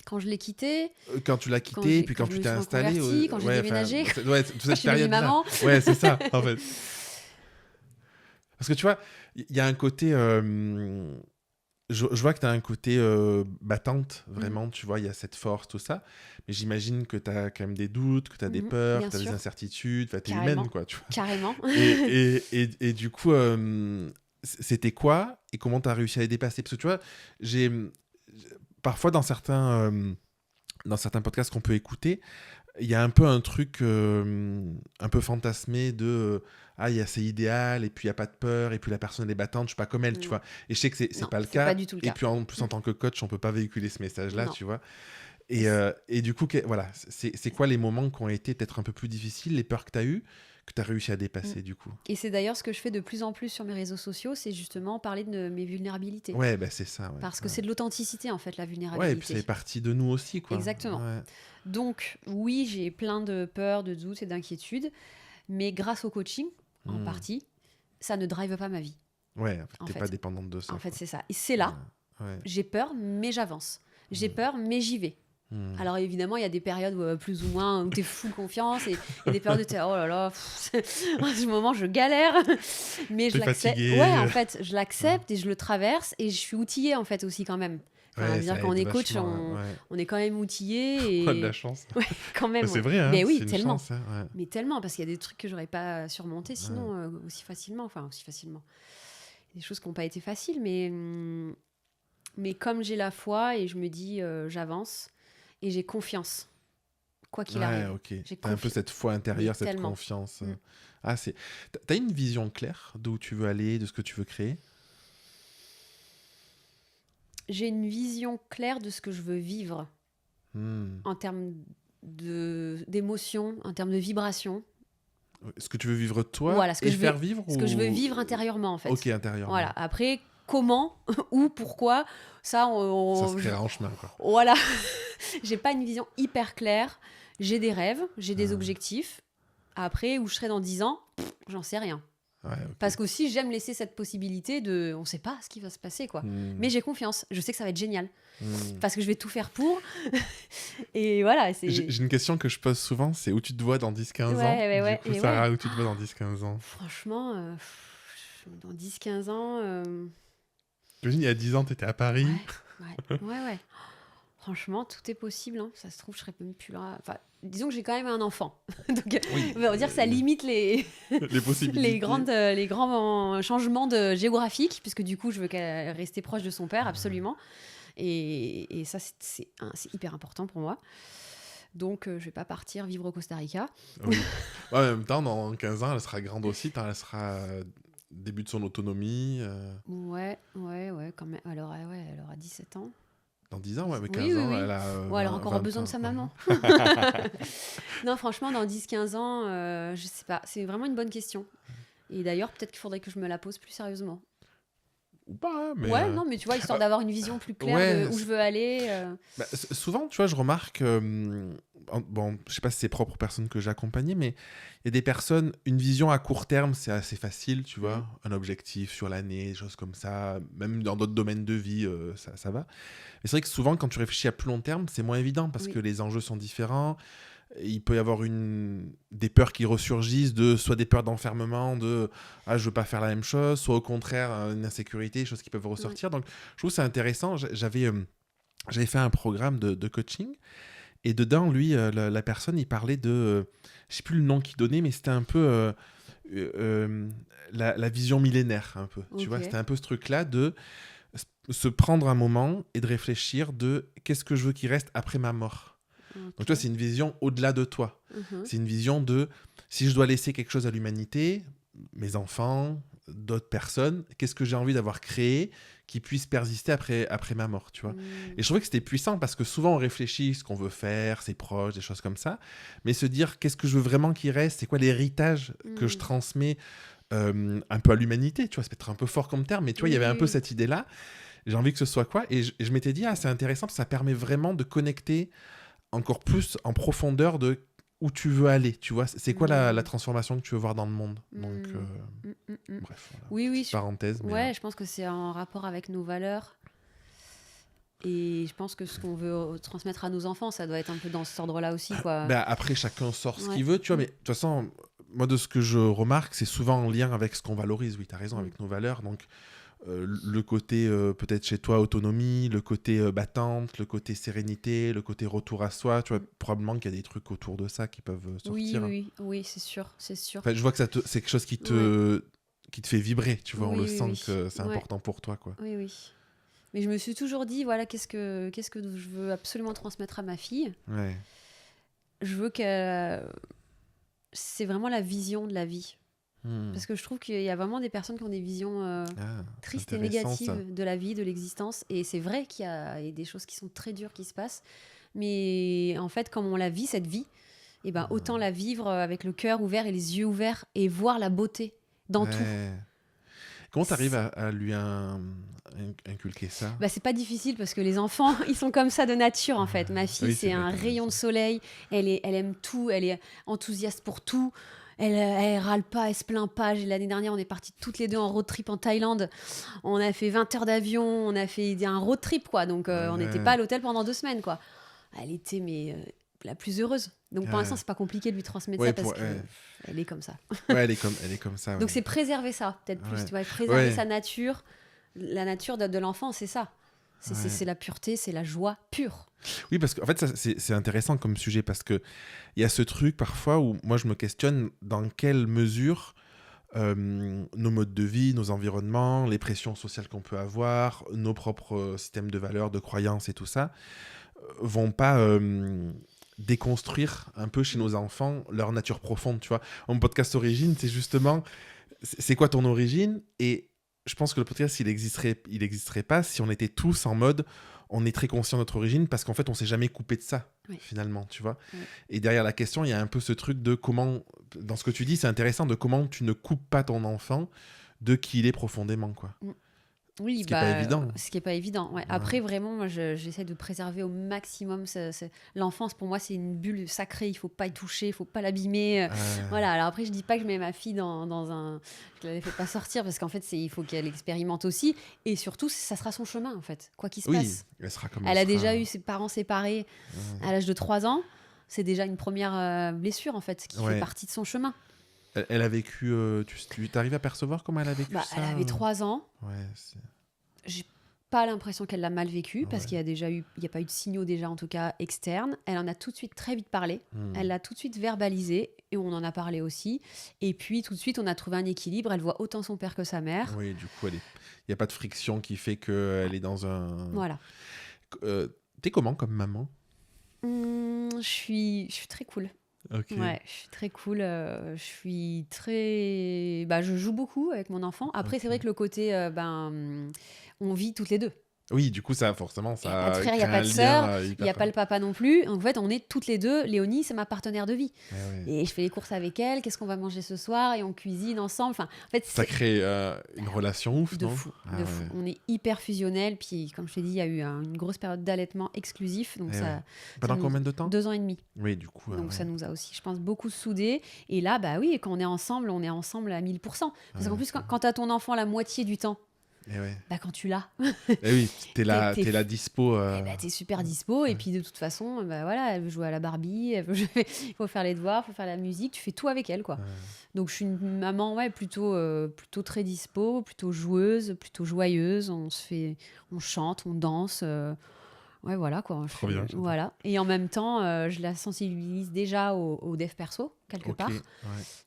Speaker 2: Quand je l'ai quitté,
Speaker 1: Quand tu l'as quitté, puis quand
Speaker 2: je
Speaker 1: tu
Speaker 2: me
Speaker 1: t'es
Speaker 2: suis
Speaker 1: installé,
Speaker 2: reconvertie, quand j'ai
Speaker 1: ouais,
Speaker 2: déménagé,
Speaker 1: ouais, toute
Speaker 2: quand je
Speaker 1: cette
Speaker 2: suis devenue
Speaker 1: période-là.
Speaker 2: maman.
Speaker 1: Ouais, c'est ça, en fait. Parce que tu vois, il y a un côté. Je vois que tu as un côté battante, vraiment, tu vois, il y a cette force, tout ça. Mais j'imagine que tu as quand même des doutes, que tu as des peurs,
Speaker 2: bien
Speaker 1: que tu as des
Speaker 2: sûr.
Speaker 1: incertitudes, tu es
Speaker 2: Carrément.
Speaker 1: humaine, quoi, tu vois.
Speaker 2: Carrément.
Speaker 1: Et du coup, c'était quoi et comment tu as réussi à les dépasser? Parce que tu vois, parfois dans certains podcasts qu'on peut écouter, il y a un peu un truc un peu fantasmé de ah, c'est idéal, et puis il n'y a pas de peur, et puis la personne elle est battante, je suis pas comme elle, tu vois. Et je sais que c'est
Speaker 2: Non,
Speaker 1: pas le
Speaker 2: c'est
Speaker 1: cas.
Speaker 2: pas du tout le
Speaker 1: Et
Speaker 2: cas.
Speaker 1: puis en plus, en tant que coach, on peut pas véhiculer ce message-là,
Speaker 2: Non.
Speaker 1: tu vois. Et du coup, voilà, c'est quoi les moments qui ont été peut-être un peu plus difficiles, les peurs que tu as eues, que tu as réussi à dépasser, du coup?
Speaker 2: Et c'est d'ailleurs ce que je fais de plus en plus sur mes réseaux sociaux, c'est justement parler de mes vulnérabilités.
Speaker 1: Ouais, bah c'est ça. Ouais,
Speaker 2: Parce que c'est de l'authenticité, en fait, la
Speaker 1: ouais,
Speaker 2: vulnérabilité.
Speaker 1: et puis ça fait partie de nous aussi, quoi.
Speaker 2: Exactement.
Speaker 1: Ouais.
Speaker 2: Donc, oui, j'ai plein de peurs, de doutes et d'inquiétudes, mais grâce au coaching, en partie, ça ne drive pas ma vie.
Speaker 1: Ouais, en fait, t'es
Speaker 2: fait.
Speaker 1: pas dépendante de ça.
Speaker 2: En fait,
Speaker 1: quoi.
Speaker 2: c'est ça. Et c'est là,
Speaker 1: Ouais.
Speaker 2: j'ai peur, mais j'avance. J'ai peur, mais j'y vais. Alors évidemment, il y a des périodes où, plus ou moins où t'es full confiance et des périodes où t'es oh là là, en ce moment je galère, mais je
Speaker 1: T'es
Speaker 2: l'accepte.
Speaker 1: fatiguée.
Speaker 2: Ouais, en fait, je l'accepte et je le traverse et je suis outillée en fait aussi quand même. Enfin,
Speaker 1: Ouais,
Speaker 2: dire
Speaker 1: ça
Speaker 2: quand on
Speaker 1: aide
Speaker 2: est coach,
Speaker 1: vachement,
Speaker 2: on est quand même outillé et
Speaker 1: On a de la chance.
Speaker 2: ouais, quand même.
Speaker 1: C'est
Speaker 2: Ouais.
Speaker 1: vrai, hein,
Speaker 2: Mais oui,
Speaker 1: c'est une
Speaker 2: tellement.
Speaker 1: chance, hein, ouais.
Speaker 2: Mais tellement parce qu'il y a des trucs que j'aurais pas surmonté sinon aussi facilement. Des choses qui n'ont pas été faciles, mais comme j'ai la foi et je me dis j'avance et j'ai confiance, quoi qu'il arrive.
Speaker 1: Ok.
Speaker 2: J'ai
Speaker 1: T'as un peu cette foi intérieure,
Speaker 2: Mais
Speaker 1: cette
Speaker 2: tellement.
Speaker 1: confiance. Ah, t'as une vision claire d'où tu veux aller, de ce que tu veux créer?
Speaker 2: J'ai une vision claire de ce que je veux vivre en termes d'émotions, en termes de vibrations.
Speaker 1: Ce que tu veux vivre toi
Speaker 2: Voilà,
Speaker 1: et faire vivre
Speaker 2: ce que je veux vivre intérieurement en fait.
Speaker 1: Ok, intérieurement.
Speaker 2: Voilà. Après, comment, où, pourquoi, ça,
Speaker 1: Ça se créera en chemin, quoi.
Speaker 2: Voilà. J'ai pas une vision hyper claire. J'ai des rêves, j'ai des objectifs. Après, où je serai dans 10 ans, j'en sais rien.
Speaker 1: Ouais, ok.
Speaker 2: Parce qu'aussi, j'aime laisser cette possibilité de... On sait pas ce qui va se passer, quoi. Mais j'ai confiance. Je sais que ça va être génial. Parce que je vais tout faire pour. Et voilà.
Speaker 1: J'ai une question que je pose souvent, c'est où tu te vois dans 10-15 ans?
Speaker 2: Ouais.
Speaker 1: Du coup, Sarah, où tu te vois dans 10-15 ans?
Speaker 2: Franchement, dans 10-15 ans...
Speaker 1: J'imagine, il y a 10 ans, t'étais à Paris.
Speaker 2: Ouais. Franchement, tout est possible. Hein. Ça se trouve, je serais même plus là. Enfin, disons que j'ai quand même un enfant. Donc,
Speaker 1: Oui,
Speaker 2: on va dire que ça limite
Speaker 1: les possibilités.
Speaker 2: les grands changements géographiques, puisque du coup, je veux qu'elle reste proche de son père, absolument. Et ça, c'est hyper important pour moi. Donc, je vais pas partir vivre au Costa Rica.
Speaker 1: Oui. Ouais, en même temps, dans 15 ans, elle sera grande aussi. Elle sera début de son autonomie.
Speaker 2: Ouais, quand même. Elle aura 17 ans.
Speaker 1: Dans 10 ans, ouais, mais
Speaker 2: Oui,
Speaker 1: 15
Speaker 2: oui,
Speaker 1: ans,
Speaker 2: oui.
Speaker 1: elle a
Speaker 2: Ouais, elle aura encore
Speaker 1: 20
Speaker 2: besoin de
Speaker 1: ans.
Speaker 2: sa maman. Non, franchement, dans 10-15 ans, je sais pas. C'est vraiment une bonne question. Et d'ailleurs, peut-être qu'il faudrait que je me la pose plus sérieusement.
Speaker 1: Ou pas, hein, mais...
Speaker 2: Ouais, non, mais tu vois, histoire d'avoir une vision plus claire
Speaker 1: ouais,
Speaker 2: de où je veux aller.
Speaker 1: Bah, souvent, tu vois, je remarque, bon, je sais pas si c'est propre aux personnes que j'ai accompagnées, mais il y a des personnes, une vision à court terme, c'est assez facile, tu vois, un objectif sur l'année, des choses comme ça, même dans d'autres domaines de vie, ça va. Mais c'est vrai que souvent, quand tu réfléchis à plus long terme, c'est moins évident parce que les enjeux sont différents. Il peut y avoir des peurs qui ressurgissent, soit des peurs d'enfermement, je veux pas faire la même chose, soit au contraire une insécurité, des choses qui peuvent ressortir. Donc je trouve que c'est intéressant. J'avais fait un programme de coaching et dedans, lui, la personne, il parlait je sais plus le nom qu'il donnait, mais c'était un peu la vision millénaire, un peu. Tu vois, c'était un peu ce truc-là de se prendre un moment et de réfléchir de qu'est-ce que je veux qu'il reste après ma mort. Donc, toi, c'est une vision au-delà de toi. C'est une vision de si je dois laisser quelque chose à l'humanité, mes enfants, d'autres personnes, qu'est-ce que j'ai envie d'avoir créé qui puisse persister après ma mort, tu vois. Et je trouvais que c'était puissant parce que souvent, on réfléchit ce qu'on veut faire, ses proches, des choses comme ça, mais se dire qu'est-ce que je veux vraiment qu'il reste, c'est quoi l'héritage que je transmets un peu à l'humanité, tu vois. C'est peut-être un peu fort comme terme, mais tu vois, il y avait un peu cette idée-là. J'ai envie que ce soit quoi. Et je m'étais dit, c'est intéressant, parce que ça permet vraiment de connecter encore plus en profondeur de où tu veux aller, tu vois. C'est quoi la transformation que tu veux voir dans le monde. Donc, bref, voilà.
Speaker 2: Oui,
Speaker 1: parenthèse.
Speaker 2: Ouais, je pense que c'est en rapport avec nos valeurs. Et je pense que ce qu'on veut transmettre à nos enfants, ça doit être un peu dans cet ordre-là aussi, quoi.
Speaker 1: Après, chacun sort ce qu'il veut, tu vois. Mais de toute façon, moi, de ce que je remarque, c'est souvent en lien avec ce qu'on valorise. Oui, tu as raison, avec nos valeurs. Donc, le côté peut-être chez toi autonomie, le côté battante, le côté sérénité, le côté retour à soi, tu vois, probablement qu'il y a des trucs autour de ça qui peuvent sortir.
Speaker 2: Oui, c'est sûr.
Speaker 1: Enfin, je vois que c'est quelque chose qui te fait vibrer, tu vois, on le sent que c'est important pour toi, quoi.
Speaker 2: Oui. Mais je me suis toujours dit, voilà, qu'est-ce que je veux absolument transmettre à ma fille.
Speaker 1: Ouais.
Speaker 2: Je veux c'est vraiment la vision de la vie. Parce que je trouve qu'il y a vraiment des personnes qui ont des visions tristes et négatives de la vie, de l'existence. Et c'est vrai qu'il y a des choses qui sont très dures qui se passent. Mais en fait, comme on la vit, cette vie, eh ben, autant la vivre avec le cœur ouvert et les yeux ouverts et voir la beauté dans tout.
Speaker 1: Comment tu arrives à lui inculquer ça ?
Speaker 2: C'est pas difficile parce que les enfants, ils sont comme ça de nature, en fait. Ma fille, c'est un rayon de soleil. Elle aime tout. Elle est enthousiaste pour tout. Elle râle pas, elle se plaint pas. L'année dernière, on est partis toutes les deux en road trip en Thaïlande. On a fait 20 heures d'avion, on a fait un road trip, quoi. Donc, on n'était pas à l'hôtel pendant 2 semaines, quoi. Elle était, la plus heureuse. Donc, pour l'instant, c'est pas compliqué de lui transmettre ça parce qu'elle est comme ça.
Speaker 1: Ouais, elle est comme ça.
Speaker 2: Donc, c'est préserver ça, peut-être plus. Tu vois, préserver sa nature. La nature de l'enfant, c'est ça. C'est la pureté, c'est la joie pure.
Speaker 1: Oui, parce qu'en fait, ça, c'est intéressant comme sujet parce qu'il y a ce truc parfois où moi je me questionne dans quelle mesure nos modes de vie, nos environnements, les pressions sociales qu'on peut avoir, nos propres systèmes de valeurs, de croyances et tout ça vont pas déconstruire un peu chez nos enfants leur nature profonde, tu vois. Mon podcast Origine, c'est justement c'est quoi ton origine ? Et je pense que le podcast, il existerait pas si on était tous en mode on est très conscient de notre origine parce qu'en fait, on s'est jamais coupé de ça, finalement, tu vois. Et derrière la question, il y a un peu ce truc de comment, dans ce que tu dis, c'est intéressant de comment tu ne coupes pas ton enfant de qui il est profondément, quoi.
Speaker 2: Oui,
Speaker 1: ce qui n'est pas évident.
Speaker 2: Ce qui n'est pas évident. Ouais. Après, vraiment, moi, j'essaie de préserver au maximum. L'enfance, pour moi, c'est une bulle sacrée. Il ne faut pas y toucher, il ne faut pas l'abîmer. Voilà. Alors après, je ne dis pas que je mets ma fille dans un... Je ne la fais pas sortir parce qu'en fait, il faut qu'elle expérimente aussi. Et surtout, ça sera son chemin, en fait, quoi qu'il se passe.
Speaker 1: Elle sera comme
Speaker 2: elle a déjà eu ses parents séparés à l'âge de 3 ans. C'est déjà une première blessure, en fait, qui fait partie de son chemin.
Speaker 1: Elle a vécu... tu arrives à percevoir comment elle a vécu ça ?
Speaker 2: Elle avait 3 ans.
Speaker 1: Ouais,
Speaker 2: pas l'impression qu'elle l'a mal vécu parce
Speaker 1: Ouais.
Speaker 2: qu'il y a pas eu de signaux déjà en tout cas externes. Elle en a tout de suite très vite parlé. Elle l'a tout de suite verbalisé et on en a parlé aussi. Et puis tout de suite on a trouvé un équilibre. Elle voit autant son père que sa mère.
Speaker 1: Oui, du coup, il n'y a pas de friction qui fait qu'elle est dans un...
Speaker 2: Voilà.
Speaker 1: T'es comment comme maman?
Speaker 2: Je suis très cool.
Speaker 1: Ok.
Speaker 2: Ouais, je suis très cool. Je suis très. Bah, je joue beaucoup avec mon enfant. Après, c'est
Speaker 1: Ok.
Speaker 2: vrai que le côté, on vit toutes les deux.
Speaker 1: Oui, du coup, ça, forcément,
Speaker 2: Il n'y a pas de
Speaker 1: ça
Speaker 2: frère, il n'y
Speaker 1: crée
Speaker 2: a pas
Speaker 1: un
Speaker 2: de
Speaker 1: lien
Speaker 2: sœur, il n'y
Speaker 1: hyper...
Speaker 2: a pas le papa non plus. En fait, on est toutes les deux. Léonie, c'est ma partenaire de vie.
Speaker 1: Ouais, ouais.
Speaker 2: Et je fais les courses avec elle. Qu'est-ce qu'on va manger ce soir? Et on cuisine ensemble. Enfin, en fait,
Speaker 1: Ça
Speaker 2: c'est
Speaker 1: crée une relation ouf,
Speaker 2: de
Speaker 1: non?
Speaker 2: fou,
Speaker 1: Ah
Speaker 2: de
Speaker 1: ouais.
Speaker 2: fou. On est hyper fusionnels. Puis, comme je t'ai dit, il y a eu une grosse période d'allaitement exclusif. Donc,
Speaker 1: Eh
Speaker 2: ça,
Speaker 1: ouais. Pendant
Speaker 2: nous-
Speaker 1: combien de temps?
Speaker 2: 2 ans et demi.
Speaker 1: Oui, du coup,
Speaker 2: Donc
Speaker 1: ouais.
Speaker 2: ça nous a aussi, je pense, beaucoup soudés. Et là, bah oui, quand on est ensemble à 1000%. Parce qu'en
Speaker 1: Ouais,
Speaker 2: plus,
Speaker 1: c'est
Speaker 2: quand tu as ton enfant la moitié du temps,
Speaker 1: Eh ouais.
Speaker 2: bah quand tu l'as,
Speaker 1: Eh oui, t'es là,
Speaker 2: T'es-
Speaker 1: t'es là dispo.
Speaker 2: eh bah, t'es super dispo. Et puis de toute façon, bah voilà, elle veut jouer à la Barbie, elle veut jouer- il faut faire les devoirs, il faut faire la musique, tu fais tout avec elle, quoi.
Speaker 1: Ouais.
Speaker 2: Donc je suis une maman, ouais, plutôt très dispo, plutôt joueuse, plutôt joyeuse. On chante, on danse. Ouais, voilà quoi.
Speaker 1: Trop bien, j'adore.
Speaker 2: Voilà. Et en même temps, je la sensibilise déjà au dev perso, quelque
Speaker 1: Ok,
Speaker 2: part,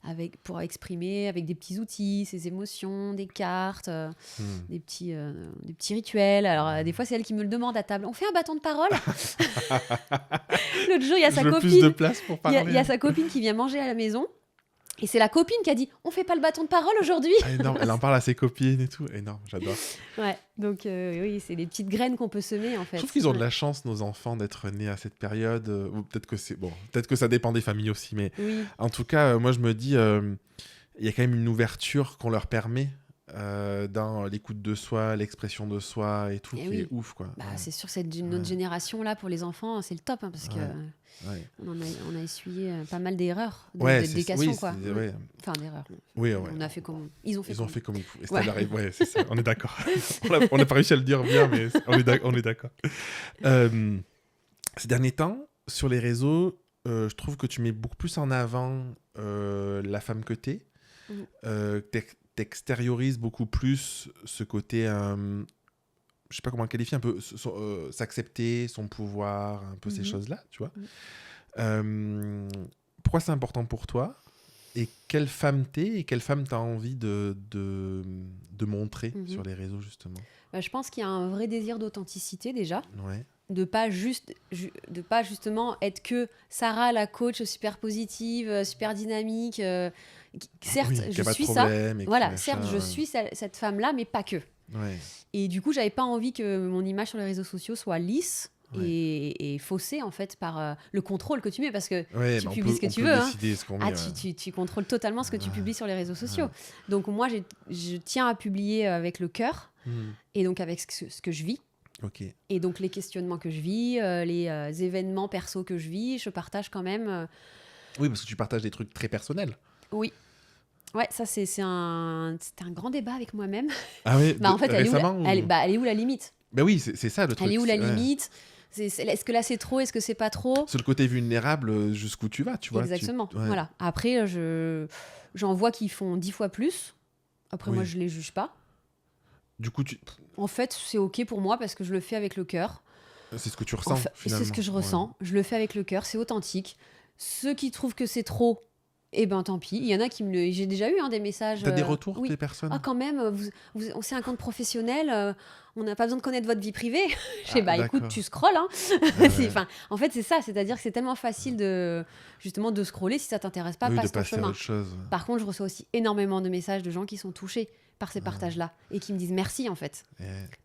Speaker 1: ouais.
Speaker 2: pour exprimer avec des petits outils, ses émotions, des cartes,
Speaker 1: Hmm.
Speaker 2: des petits rituels. Alors, des fois, c'est elle qui me le demande à table. On fait un bâton de parole. L'autre jour, il y a sa
Speaker 1: Je veux plus de
Speaker 2: copine.
Speaker 1: place pour
Speaker 2: Il y
Speaker 1: parler.
Speaker 2: a sa copine qui vient manger à la maison. Et c'est la copine qui a dit on fait pas le bâton de parole aujourd'hui.
Speaker 1: Ah, énorme. Elle en parle à ses copines et tout. Énorme, j'adore.
Speaker 2: Ouais, donc oui, c'est des petites graines qu'on peut semer en fait.
Speaker 1: Je trouve qu'ils ont de
Speaker 2: Ouais.
Speaker 1: la chance, nos enfants, d'être nés à cette période. Ou peut-être que c'est bon, peut-être que ça dépend des familles aussi, mais
Speaker 2: Oui,
Speaker 1: en tout cas, moi je me dis, il y a quand même une ouverture qu'on leur permet dans l'écoute de soi, l'expression de soi et tout,
Speaker 2: Eh
Speaker 1: qui
Speaker 2: oui.
Speaker 1: est ouf, quoi.
Speaker 2: bah,
Speaker 1: Ouais.
Speaker 2: c'est sûr, c'est notre
Speaker 1: Ouais.
Speaker 2: génération là pour les enfants, c'est le top hein, parce que
Speaker 1: Ouais.
Speaker 2: on a essuyé pas mal d'erreurs
Speaker 1: Ouais,
Speaker 2: d'éducation
Speaker 1: oui,
Speaker 2: quoi.
Speaker 1: ouais.
Speaker 2: Enfin d'erreurs.
Speaker 1: Oui, ouais.
Speaker 2: On a fait comme ils ont fait.
Speaker 1: Ils ont
Speaker 2: comme-
Speaker 1: fait comme il faut. Et ça
Speaker 2: Ouais.
Speaker 1: leur arrive. Ouais, c'est ça. On est d'accord. On n'a pas réussi à le dire bien, mais on est d'accord. Ces derniers temps, sur les réseaux, je trouve que tu mets beaucoup plus en avant la femme que t'es. T'extériorises beaucoup plus ce côté, je sais pas comment le qualifier, un peu s'accepter, son pouvoir, un peu ces choses-là, tu vois. Pourquoi c'est important pour toi? Et quelle femme t'es et quelle femme t'as envie de montrer sur les réseaux, justement?
Speaker 2: Bah, je pense qu'il y a un vrai désir d'authenticité déjà.
Speaker 1: Ouais.
Speaker 2: De pas justement être que Sarah la coach super positive, super dynamique. Certes,
Speaker 1: Oui, qu'il y
Speaker 2: je
Speaker 1: a pas de
Speaker 2: suis ça.
Speaker 1: problème et que
Speaker 2: Voilà,
Speaker 1: machin,
Speaker 2: certes, je suis cette femme-là, mais pas que.
Speaker 1: Ouais.
Speaker 2: Et du coup, j'avais pas envie que mon image sur les réseaux sociaux soit lisse
Speaker 1: Ouais.
Speaker 2: et faussée en fait par le contrôle que tu mets parce que
Speaker 1: Ouais,
Speaker 2: tu
Speaker 1: bah,
Speaker 2: publies ce que
Speaker 1: on
Speaker 2: tu
Speaker 1: peut
Speaker 2: veux. Hein.
Speaker 1: décider ce qu'on met.
Speaker 2: Tu contrôles totalement ce que tu
Speaker 1: Ouais.
Speaker 2: publies sur les réseaux sociaux. Donc moi, je tiens à publier avec le cœur et donc avec ce que je vis.
Speaker 1: Ok.
Speaker 2: Et donc les questionnements que je vis, les événements perso que je vis, je partage quand même.
Speaker 1: Oui, parce que tu partages des trucs très personnels.
Speaker 2: Oui. Ouais, ça c'était un grand débat avec moi-même.
Speaker 1: Ah oui,
Speaker 2: Bah, en fait, elle est
Speaker 1: récemment
Speaker 2: elle est où la limite?
Speaker 1: Bah oui, c'est ça le truc.
Speaker 2: Elle est où la
Speaker 1: ouais.
Speaker 2: limite? Est-ce que là c'est trop? Est-ce que c'est pas trop?
Speaker 1: Sur le côté vulnérable, jusqu'où tu vas, tu vois.
Speaker 2: Exactement.
Speaker 1: Ouais.
Speaker 2: Voilà. Après, j'en vois qui font 10 fois plus. Après,
Speaker 1: Oui.
Speaker 2: moi, je les juge pas.
Speaker 1: Du coup,
Speaker 2: En fait, c'est OK pour moi parce que je le fais avec le cœur.
Speaker 1: c'est ce que tu
Speaker 2: En
Speaker 1: ressens,
Speaker 2: fait,
Speaker 1: finalement.
Speaker 2: c'est ce que je
Speaker 1: Ouais.
Speaker 2: ressens. Je le fais avec le cœur, c'est authentique. Ceux qui trouvent que c'est trop, eh ben tant pis. Il y en a qui me le... J'ai déjà eu des messages.
Speaker 1: T'as des retours
Speaker 2: oui.
Speaker 1: des personnes?
Speaker 2: Ah, quand même, c'est un compte professionnel, on n'a pas besoin de connaître votre vie privée. Je sais,
Speaker 1: d'accord.
Speaker 2: écoute, tu scrolles. Hein.
Speaker 1: Ouais.
Speaker 2: Enfin, en fait, c'est ça, c'est-à-dire que c'est tellement facile justement de scroller. Si ça t'intéresse pas,
Speaker 1: Oui, de
Speaker 2: passe ton
Speaker 1: passer à
Speaker 2: chemin.
Speaker 1: autre chose.
Speaker 2: Par contre, je reçois aussi énormément de messages de gens qui sont touchés par ces partages-là et qui me disent merci en fait.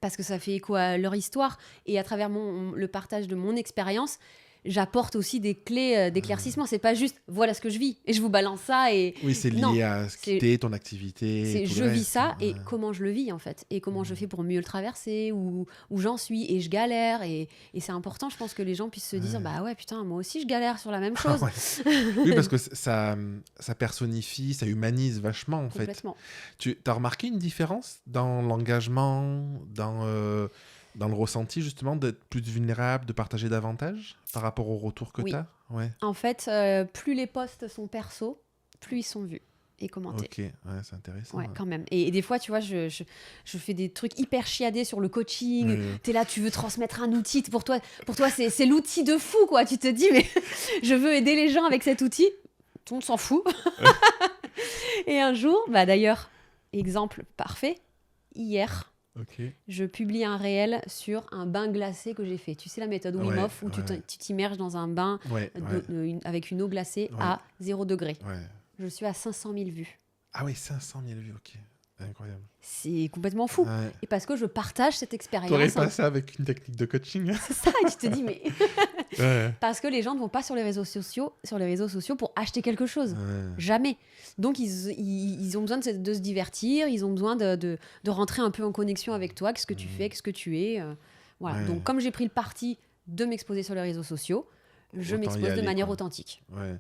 Speaker 2: Parce que ça fait écho à leur histoire et à travers le partage de mon expérience, j'apporte aussi des clés d'éclaircissement. C'est pas juste voilà ce que je vis et je vous balance ça et
Speaker 1: Oui, c'est
Speaker 2: non,
Speaker 1: lié à ce qui t'es, ton activité.
Speaker 2: c'est
Speaker 1: et tout
Speaker 2: je
Speaker 1: le
Speaker 2: vis
Speaker 1: reste.
Speaker 2: ça et
Speaker 1: Ouais.
Speaker 2: comment je le vis en fait et comment je fais pour mieux le traverser où j'en suis et je galère et c'est important je pense que les gens puissent se dire bah ouais putain moi aussi je galère sur la même chose.
Speaker 1: Ouais. Oui, parce que ça personnifie, ça humanise vachement en fait.
Speaker 2: Complètement.
Speaker 1: Tu as remarqué une différence dans l'engagement, dans le ressenti justement d'être plus vulnérable, de partager davantage par rapport au retour que
Speaker 2: Oui.
Speaker 1: tu as? Ouais.
Speaker 2: En fait, plus les posts sont perso, plus ils sont vus. et commenter.
Speaker 1: Ok, ouais, c'est intéressant.
Speaker 2: Ouais, quand même. Et des fois, tu vois, je fais des trucs hyper chiadés sur le coaching.
Speaker 1: Oui.
Speaker 2: T'es là, tu veux transmettre un outil. Pour toi c'est l'outil de fou, quoi. Tu te dis, mais je veux aider les gens avec cet outil. Tout le monde s'en fout. Et un jour, bah d'ailleurs, exemple parfait, hier,
Speaker 1: Ok.
Speaker 2: je publie un réel sur un bain glacé que j'ai fait. Tu sais la méthode Wim Hof où tu t'immerges dans un bain avec une eau glacée à 0 degré.
Speaker 1: Ouais.
Speaker 2: Je suis à 500 000 vues.
Speaker 1: Ah oui, 500 000 vues, ok. Incroyable.
Speaker 2: C'est complètement fou.
Speaker 1: Ouais.
Speaker 2: Et parce que je partage cette expérience.
Speaker 1: T'aurais pas ça avec une technique de coaching?
Speaker 2: C'est ça, et tu te dis, mais...
Speaker 1: Ouais.
Speaker 2: Parce que les gens ne vont pas sur les réseaux sociaux pour acheter quelque chose.
Speaker 1: Ouais.
Speaker 2: Jamais. Donc, ils ont besoin de se divertir, ils ont besoin de rentrer un peu en connexion avec toi, qu'est-ce que tu fais, qu'est-ce que tu es. Voilà.
Speaker 1: Ouais.
Speaker 2: Donc, comme j'ai pris le parti de m'exposer sur les réseaux sociaux, je
Speaker 1: Autant y
Speaker 2: m'expose de
Speaker 1: aller,
Speaker 2: manière
Speaker 1: quoi.
Speaker 2: authentique.
Speaker 1: Ouais.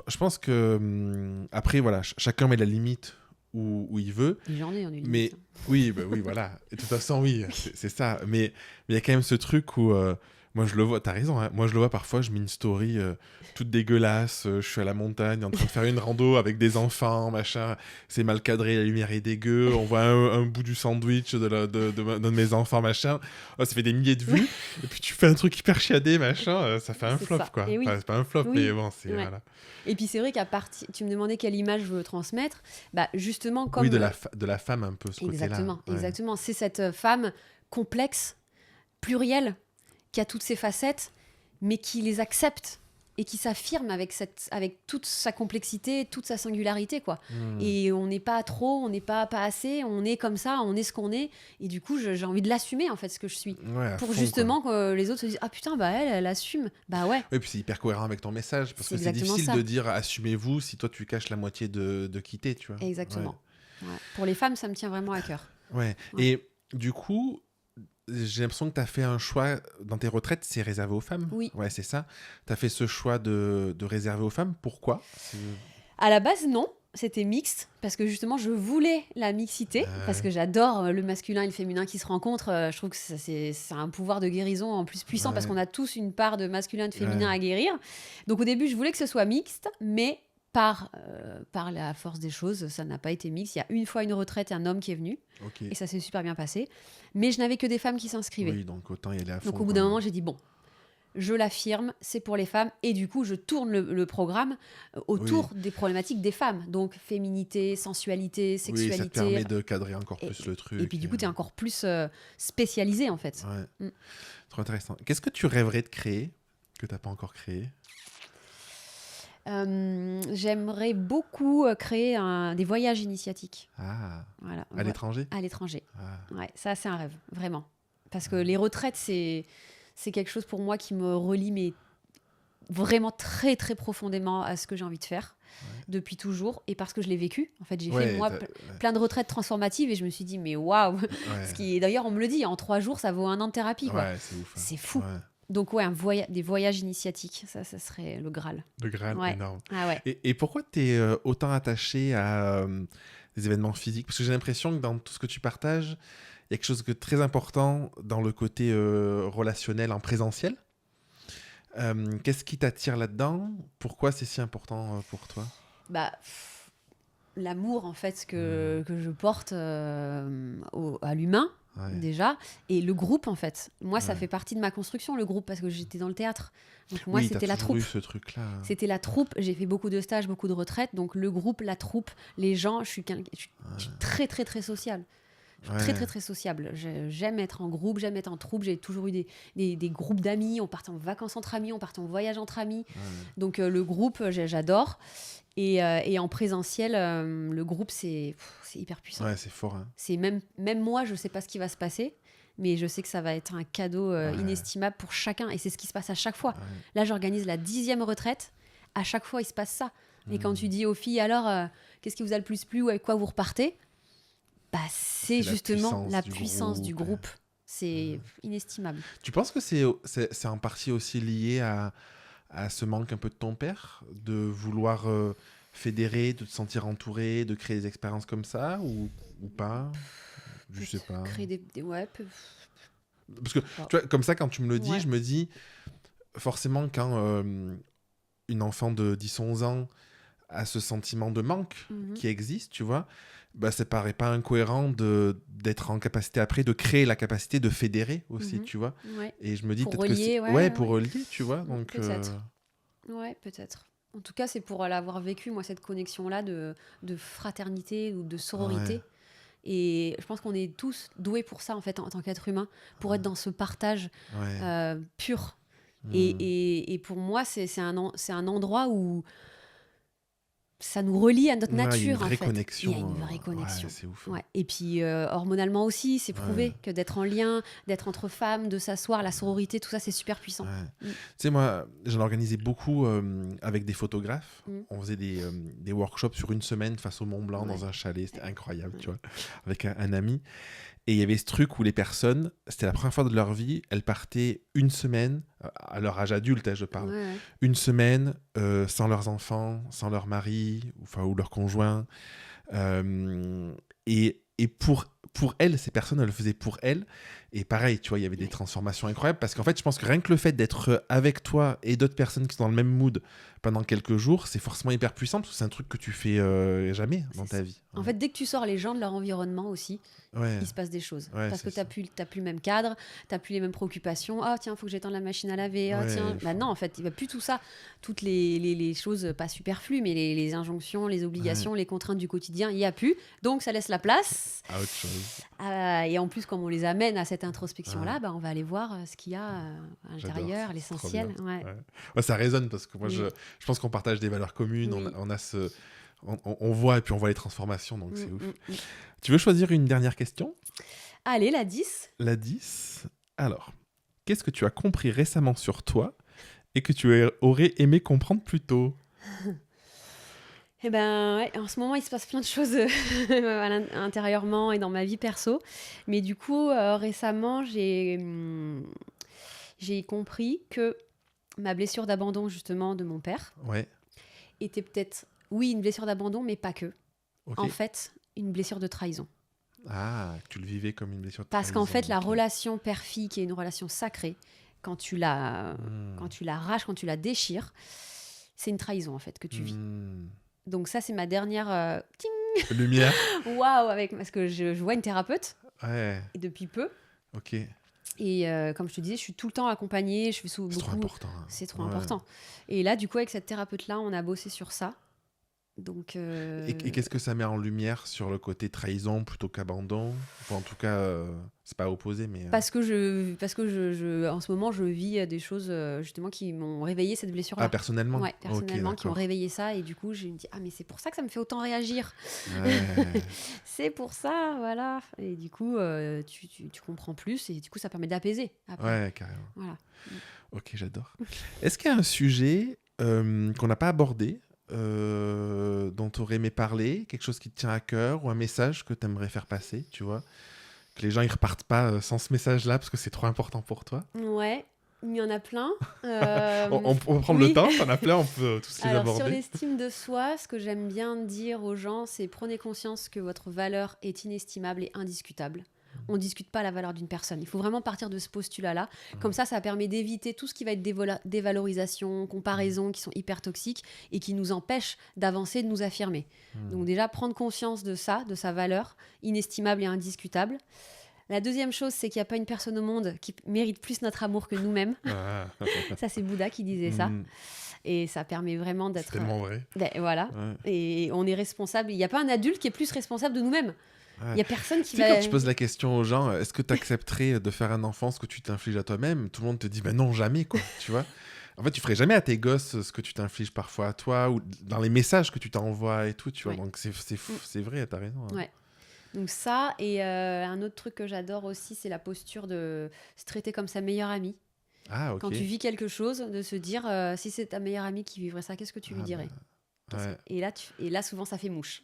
Speaker 1: Je pense que après voilà, chacun met la limite où il veut.
Speaker 2: Les journées, on est
Speaker 1: Mais oui, bah oui, voilà. Et de toute façon, oui, c'est ça. Mais il y a quand même ce truc où moi je le vois. T'as raison. Hein, moi je le vois parfois. Je mets une story toute dégueulasse. Je suis à la montagne en train de faire une rando avec des enfants, machin. C'est mal cadré, la lumière est dégueu. On voit un bout du sandwich d'un de mes enfants, machin. Oh, ça fait des milliers de vues. Et puis tu fais un truc hyper chiadé, machin. Ça fait un
Speaker 2: C'est
Speaker 1: flop,
Speaker 2: ça.
Speaker 1: quoi.
Speaker 2: Et oui.
Speaker 1: Enfin, c'est pas un flop,
Speaker 2: Oui.
Speaker 1: mais bon, c'est
Speaker 2: Ouais.
Speaker 1: voilà.
Speaker 2: Et puis c'est vrai qu'à partir, tu me demandais quelle image je veux transmettre. Bah justement comme
Speaker 1: Oui, de la femme un peu ce côté-là.
Speaker 2: exactement,
Speaker 1: Ouais.
Speaker 2: exactement. C'est cette femme complexe, plurielle, qui a toutes ses facettes, mais qui les accepte et qui s'affirme avec toute sa complexité, toute sa singularité, quoi. Et on n'est pas trop, on n'est pas assez, on est comme ça, on est ce qu'on est. Et du coup, j'ai envie de l'assumer, en fait, ce que je suis.
Speaker 1: Ouais, à
Speaker 2: Pour
Speaker 1: fond,
Speaker 2: justement que les autres se disent « Ah putain, bah elle assume. » Bah ouais.
Speaker 1: Oui, puis c'est hyper cohérent avec ton message, parce
Speaker 2: C'est
Speaker 1: que c'est
Speaker 2: exactement
Speaker 1: difficile
Speaker 2: ça.
Speaker 1: de dire assumez-vous si toi tu caches la moitié de qui t'es, tu vois.
Speaker 2: Exactement. Ouais. Pour les femmes, ça me tient vraiment à cœur.
Speaker 1: Ouais.
Speaker 2: Ouais.
Speaker 1: Et du coup, j'ai l'impression que tu as fait un choix dans tes retraites, c'est réservé aux femmes.
Speaker 2: Oui.
Speaker 1: Ouais, c'est ça. Tu as fait ce choix de réserver aux femmes. Pourquoi?
Speaker 2: À la base, non. C'était mixte, parce que justement, je voulais la mixité, parce que j'adore le masculin et le féminin qui se rencontrent. Je trouve que c'est un pouvoir de guérison en plus puissant, parce qu'on a tous une part de masculin et de féminin à guérir. Donc au début, je voulais que ce soit mixte, mais par la force des choses, ça n'a pas été mixte. Il y a une fois une retraite et un homme qui est venu, et ça s'est super bien passé. Mais je n'avais que des femmes qui s'inscrivaient.
Speaker 1: Oui, donc autant y aller à fond.
Speaker 2: Donc au bout d'un moment, j'ai dit, bon, je l'affirme, c'est pour les femmes. Et du coup, je tourne le programme autour des problématiques des femmes. Donc, féminité, sensualité, sexualité.
Speaker 1: Oui, ça te permet de cadrer encore plus le truc.
Speaker 2: Et puis, du coup, tu es encore plus spécialisé, en fait.
Speaker 1: Ouais. Trop intéressant. Qu'est-ce que tu rêverais de créer que tu n'as pas encore créé?
Speaker 2: J'aimerais beaucoup créer des voyages initiatiques.
Speaker 1: Ah,
Speaker 2: voilà.
Speaker 1: À l'étranger?
Speaker 2: À l'étranger.
Speaker 1: Ah.
Speaker 2: Ouais, ça, c'est un rêve, vraiment. Parce que les retraites, c'est quelque chose pour moi qui me relie mais vraiment très très profondément à ce que j'ai envie de faire depuis toujours, et parce que je l'ai vécu. En fait, j'ai fait moi plein de retraites transformatives et je me suis dit mais waouh. Ce qui d'ailleurs on me le dit, en 3 jours ça vaut 1 an de thérapie, quoi.
Speaker 1: C'est ouf.
Speaker 2: C'est fou. Donc des voyages initiatiques, ça serait le Graal.
Speaker 1: Le Graal, énorme.
Speaker 2: Ah ouais.
Speaker 1: Et pourquoi tu es autant attaché à des événements physiques? Parce que j'ai l'impression que dans tout ce que tu partages, il y a quelque chose de très important dans le côté relationnel en présentiel. Qu'est-ce qui t'attire là-dedans? Pourquoi c'est si important pour toi?
Speaker 2: L'amour, en fait, que je porte à l'humain, déjà, et le groupe, en fait. Moi, ça fait partie de ma construction, le groupe, parce que j'étais dans le théâtre. Donc moi, c'était la troupe.
Speaker 1: Ce truc-là.
Speaker 2: C'était la troupe. J'ai fait beaucoup de stages, beaucoup de retraites. Donc le groupe, la troupe, les gens, je suis très, très, très sociale. Je suis très, très, très sociable. J'aime être en groupe, j'aime être en troupe. J'ai toujours eu des groupes d'amis. On partait en vacances entre amis, on partait en voyage entre amis. Donc le groupe, j'adore. Et en présentiel, le groupe, c'est hyper puissant.
Speaker 1: Ouais, c'est fort. Hein.
Speaker 2: C'est même moi, je ne sais pas ce qui va se passer, mais je sais que ça va être un cadeau inestimable pour chacun. Et c'est ce qui se passe à chaque fois. Là, j'organise la 10e retraite. À chaque fois, il se passe ça. Et quand tu dis aux filles, alors, qu'est-ce qui vous a le plus plu ou avec quoi vous repartez? C'est justement la puissance du groupe. C'est inestimable.
Speaker 1: Tu penses que c'est en partie aussi lié à ce manque un peu de ton père, de vouloir fédérer, de te sentir entouré, de créer des expériences comme ça, ou pas? Je sais pas.
Speaker 2: Créer ouais.
Speaker 1: Parce que tu vois, comme ça, quand tu me le dis, je me dis, forcément, quand une enfant de 10-11 ans à ce sentiment de manque
Speaker 2: Mhm.
Speaker 1: qui existe, tu vois, bah, ça paraît pas incohérent d'être en capacité après de créer la capacité de fédérer aussi,
Speaker 2: Mhm.
Speaker 1: tu vois.
Speaker 2: Ouais.
Speaker 1: Et je me dis
Speaker 2: Pour
Speaker 1: peut-être que c'est...
Speaker 2: relier,
Speaker 1: Ouais,
Speaker 2: ouais,
Speaker 1: pour
Speaker 2: ouais.
Speaker 1: relier, tu vois. Donc,
Speaker 2: Peut-être. Ouais, peut-être. En tout cas, c'est pour l'avoir vécu, moi, cette connexion-là de fraternité ou de
Speaker 1: ouais,
Speaker 2: sororité. Et je pense qu'on est tous doués pour ça, en fait, en tant qu'être humain, pour être dans ce partage
Speaker 1: ouais.
Speaker 2: pur.
Speaker 1: Hmm.
Speaker 2: Et pour moi, c'est un endroit où ça nous relie à notre
Speaker 1: Ouais, il y a une
Speaker 2: nature, en
Speaker 1: vraie
Speaker 2: fait. Il y a
Speaker 1: connexion.
Speaker 2: une vraie
Speaker 1: Ouais,
Speaker 2: connexion.
Speaker 1: c'est ouf.
Speaker 2: Ouais. Et puis, hormonalement aussi, c'est
Speaker 1: Ouais,
Speaker 2: prouvé que d'être en lien, d'être entre femmes, de s'asseoir, la sororité, tout ça, c'est super
Speaker 1: ouais.
Speaker 2: puissant. Mm.
Speaker 1: Tu sais, moi, j'en organisais beaucoup avec des photographes.
Speaker 2: Mm.
Speaker 1: On faisait des workshops sur une semaine face au Mont Blanc
Speaker 2: Ouais.
Speaker 1: dans un chalet. C'était incroyable,
Speaker 2: Ouais.
Speaker 1: tu vois, avec un ami. Et il y avait ce truc où les personnes, c'était la première fois de leur vie, elles partaient une semaine, à leur âge adulte, hein, je
Speaker 2: Ouais,
Speaker 1: parle,
Speaker 2: ouais.
Speaker 1: une semaine sans leurs enfants, sans leur mari, ou leur conjoint. Et pour elles, ces personnes, elles le faisaient pour elles. Et pareil, tu vois, il y avait des
Speaker 2: Ouais.
Speaker 1: transformations incroyables. Parce qu'en fait, je pense que rien que le fait d'être avec toi et d'autres personnes qui sont dans le même mood pendant quelques jours, c'est forcément hyper puissant. Parce que c'est un truc que tu fais jamais dans
Speaker 2: C'est
Speaker 1: ta
Speaker 2: ça.
Speaker 1: vie.
Speaker 2: En fait, dès que tu sors les gens de leur environnement aussi,
Speaker 1: Ouais,
Speaker 2: il se passe des choses.
Speaker 1: ouais,
Speaker 2: Parce que
Speaker 1: c'est ça.
Speaker 2: t'as plus le même cadre, t'as plus les mêmes préoccupations. Ah, tiens, faut que j'étende la machine à laver. Ah,
Speaker 1: Ouais,
Speaker 2: tiens. Bah non, en fait, il va plus tout ça. Toutes les choses, pas superflues, mais les injonctions, les
Speaker 1: ouais,
Speaker 2: obligations, les contraintes du quotidien, il n'y a plus. Donc, ça laisse la place.
Speaker 1: à autre chose.
Speaker 2: Et en plus, comme on les amène à cette
Speaker 1: Ouais,
Speaker 2: introspection-là, bah, on va aller voir ce qu'il y a à
Speaker 1: j'adore,
Speaker 2: l'intérieur,
Speaker 1: c'est trop bien.
Speaker 2: l'essentiel. Ouais.
Speaker 1: Ouais. Ouais, ça résonne parce que moi,
Speaker 2: Mm.
Speaker 1: je pense qu'on partage des valeurs communes,
Speaker 2: Oui.
Speaker 1: on a ce... On voit et puis on voit les transformations, donc c'est ouf.
Speaker 2: Mm.
Speaker 1: Tu veux choisir une dernière question?
Speaker 2: Allez, la 10.
Speaker 1: La 10. Alors, qu'est-ce que tu as compris récemment sur toi et que tu aurais aimé comprendre plus tôt?
Speaker 2: Eh ben, ouais, en ce moment, il se passe plein de choses intérieurement et dans ma vie perso. Mais du coup, récemment, j'ai compris que ma blessure d'abandon, justement, de mon père,
Speaker 1: Ouais,
Speaker 2: était peut-être, oui, une blessure d'abandon, mais pas que.
Speaker 1: ok.
Speaker 2: En fait, une blessure de trahison.
Speaker 1: Ah, tu le vivais comme une blessure de
Speaker 2: Parce qu'en
Speaker 1: trahison.
Speaker 2: fait, la
Speaker 1: Ok.
Speaker 2: relation père-fille, qui est une relation sacrée, quand tu
Speaker 1: Hmm.
Speaker 2: l'arraches, quand tu la déchires, c'est une trahison, en fait, que tu vis.
Speaker 1: Hmm.
Speaker 2: Donc ça, c'est ma dernière...
Speaker 1: Lumière.
Speaker 2: Waouh, parce que je vois une thérapeute,
Speaker 1: Ouais,
Speaker 2: et depuis peu.
Speaker 1: ok.
Speaker 2: Et comme je te disais, je suis tout le temps accompagnée, je fais
Speaker 1: C'est trop
Speaker 2: beaucoup.
Speaker 1: important. Hein.
Speaker 2: C'est trop
Speaker 1: Ouais.
Speaker 2: important. Et là, du coup, avec cette thérapeute-là, on a bossé sur ça. Donc,
Speaker 1: Et qu'est-ce que ça met en lumière sur le côté trahison plutôt qu'abandon? Enfin, en tout cas, c'est pas opposé, mais...
Speaker 2: parce que en ce moment, je vis des choses justement qui m'ont réveillé cette
Speaker 1: Ah,
Speaker 2: blessure-là.
Speaker 1: personnellement?
Speaker 2: Ouais,
Speaker 1: Ok,
Speaker 2: personnellement, qui ont
Speaker 1: d'accord.
Speaker 2: réveillé ça. Et du coup, je me dis, ah, mais c'est pour ça que ça me fait autant réagir.
Speaker 1: Ouais,
Speaker 2: C'est pour ça, voilà. Et du coup, tu comprends plus. Et du coup, ça permet d'apaiser après.
Speaker 1: ouais, carrément.
Speaker 2: Voilà.
Speaker 1: Ok, j'adore. Est-ce qu'il y a un sujet qu'on n'a pas abordé, dont tu aurais aimé parler, quelque chose qui te tient à cœur ou un message que tu aimerais faire passer, tu vois? Que les gens ils repartent pas sans ce message-là parce que c'est trop important pour toi.
Speaker 2: Ouais, il y en a plein.
Speaker 1: On peut prendre le
Speaker 2: Oui.
Speaker 1: temps, t'en as plein, on peut tous les
Speaker 2: Alors, sur
Speaker 1: aborder.
Speaker 2: l'estime de soi, ce que j'aime bien dire aux gens, c'est prenez conscience que votre valeur est inestimable et indiscutable. On ne discute pas la valeur d'une personne. Il faut vraiment partir de ce postulat-là. Comme ça permet d'éviter tout ce qui va être dévalorisation, comparaison, qui sont hyper toxiques et qui nous empêchent d'avancer, de nous affirmer. Donc déjà, prendre conscience de ça, de sa valeur inestimable et indiscutable. La deuxième chose, c'est qu'il n'y a pas une personne au monde qui mérite plus notre amour que nous-mêmes.
Speaker 1: Ah.
Speaker 2: Ça, c'est Bouddha qui disait ça.
Speaker 1: Mm,
Speaker 2: Et ça permet vraiment
Speaker 1: c'est
Speaker 2: d'être...
Speaker 1: tellement vrai.
Speaker 2: Voilà.
Speaker 1: Ouais.
Speaker 2: Et on est responsable. Il n'y a pas un adulte qui est plus responsable de nous-mêmes. Il
Speaker 1: Ouais.
Speaker 2: n'y a personne qui
Speaker 1: Tu sais,
Speaker 2: va...
Speaker 1: quand tu poses la question aux gens, est-ce que tu accepterais de faire un enfant ce que tu t'infliges à toi-même? Tout le monde te dit, ben non, jamais, quoi, tu vois? En fait, tu ferais jamais à tes gosses ce que tu t'infliges parfois à toi, ou dans les messages que tu t'envoies et tout, tu vois?
Speaker 2: Ouais.
Speaker 1: Donc, c'est vrai, t'as raison. Hein.
Speaker 2: Ouais. Donc ça, et un autre truc que j'adore aussi, c'est la posture de se traiter comme sa meilleure amie.
Speaker 1: Ah, ok.
Speaker 2: Quand tu vis quelque chose, de se dire, si c'est ta meilleure amie qui vivrait ça, qu'est-ce que tu lui
Speaker 1: Ah,
Speaker 2: dirais?
Speaker 1: ouais.
Speaker 2: Et là, souvent, ça fait mouche.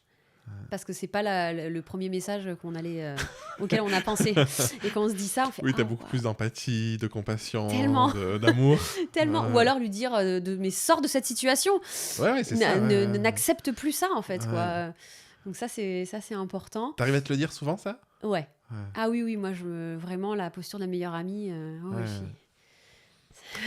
Speaker 2: Parce que c'est pas le premier message auquel on a pensé. Et quand on se dit ça, on fait
Speaker 1: Oui, t'as
Speaker 2: ah,
Speaker 1: beaucoup
Speaker 2: ouais,
Speaker 1: plus d'empathie, de compassion,
Speaker 2: tellement,
Speaker 1: d'amour.
Speaker 2: tellement. Ou alors lui dire mais sors de cette situation.
Speaker 1: Ouais, c'est ça. Ouais.
Speaker 2: N'accepte plus ça en fait
Speaker 1: Ouais.
Speaker 2: quoi. Donc ça c'est important.
Speaker 1: T'arrives à te le dire souvent, ça?
Speaker 2: Ouais.
Speaker 1: Ouais.
Speaker 2: Ah oui, moi vraiment la posture de la meilleure amie.
Speaker 1: Ouais.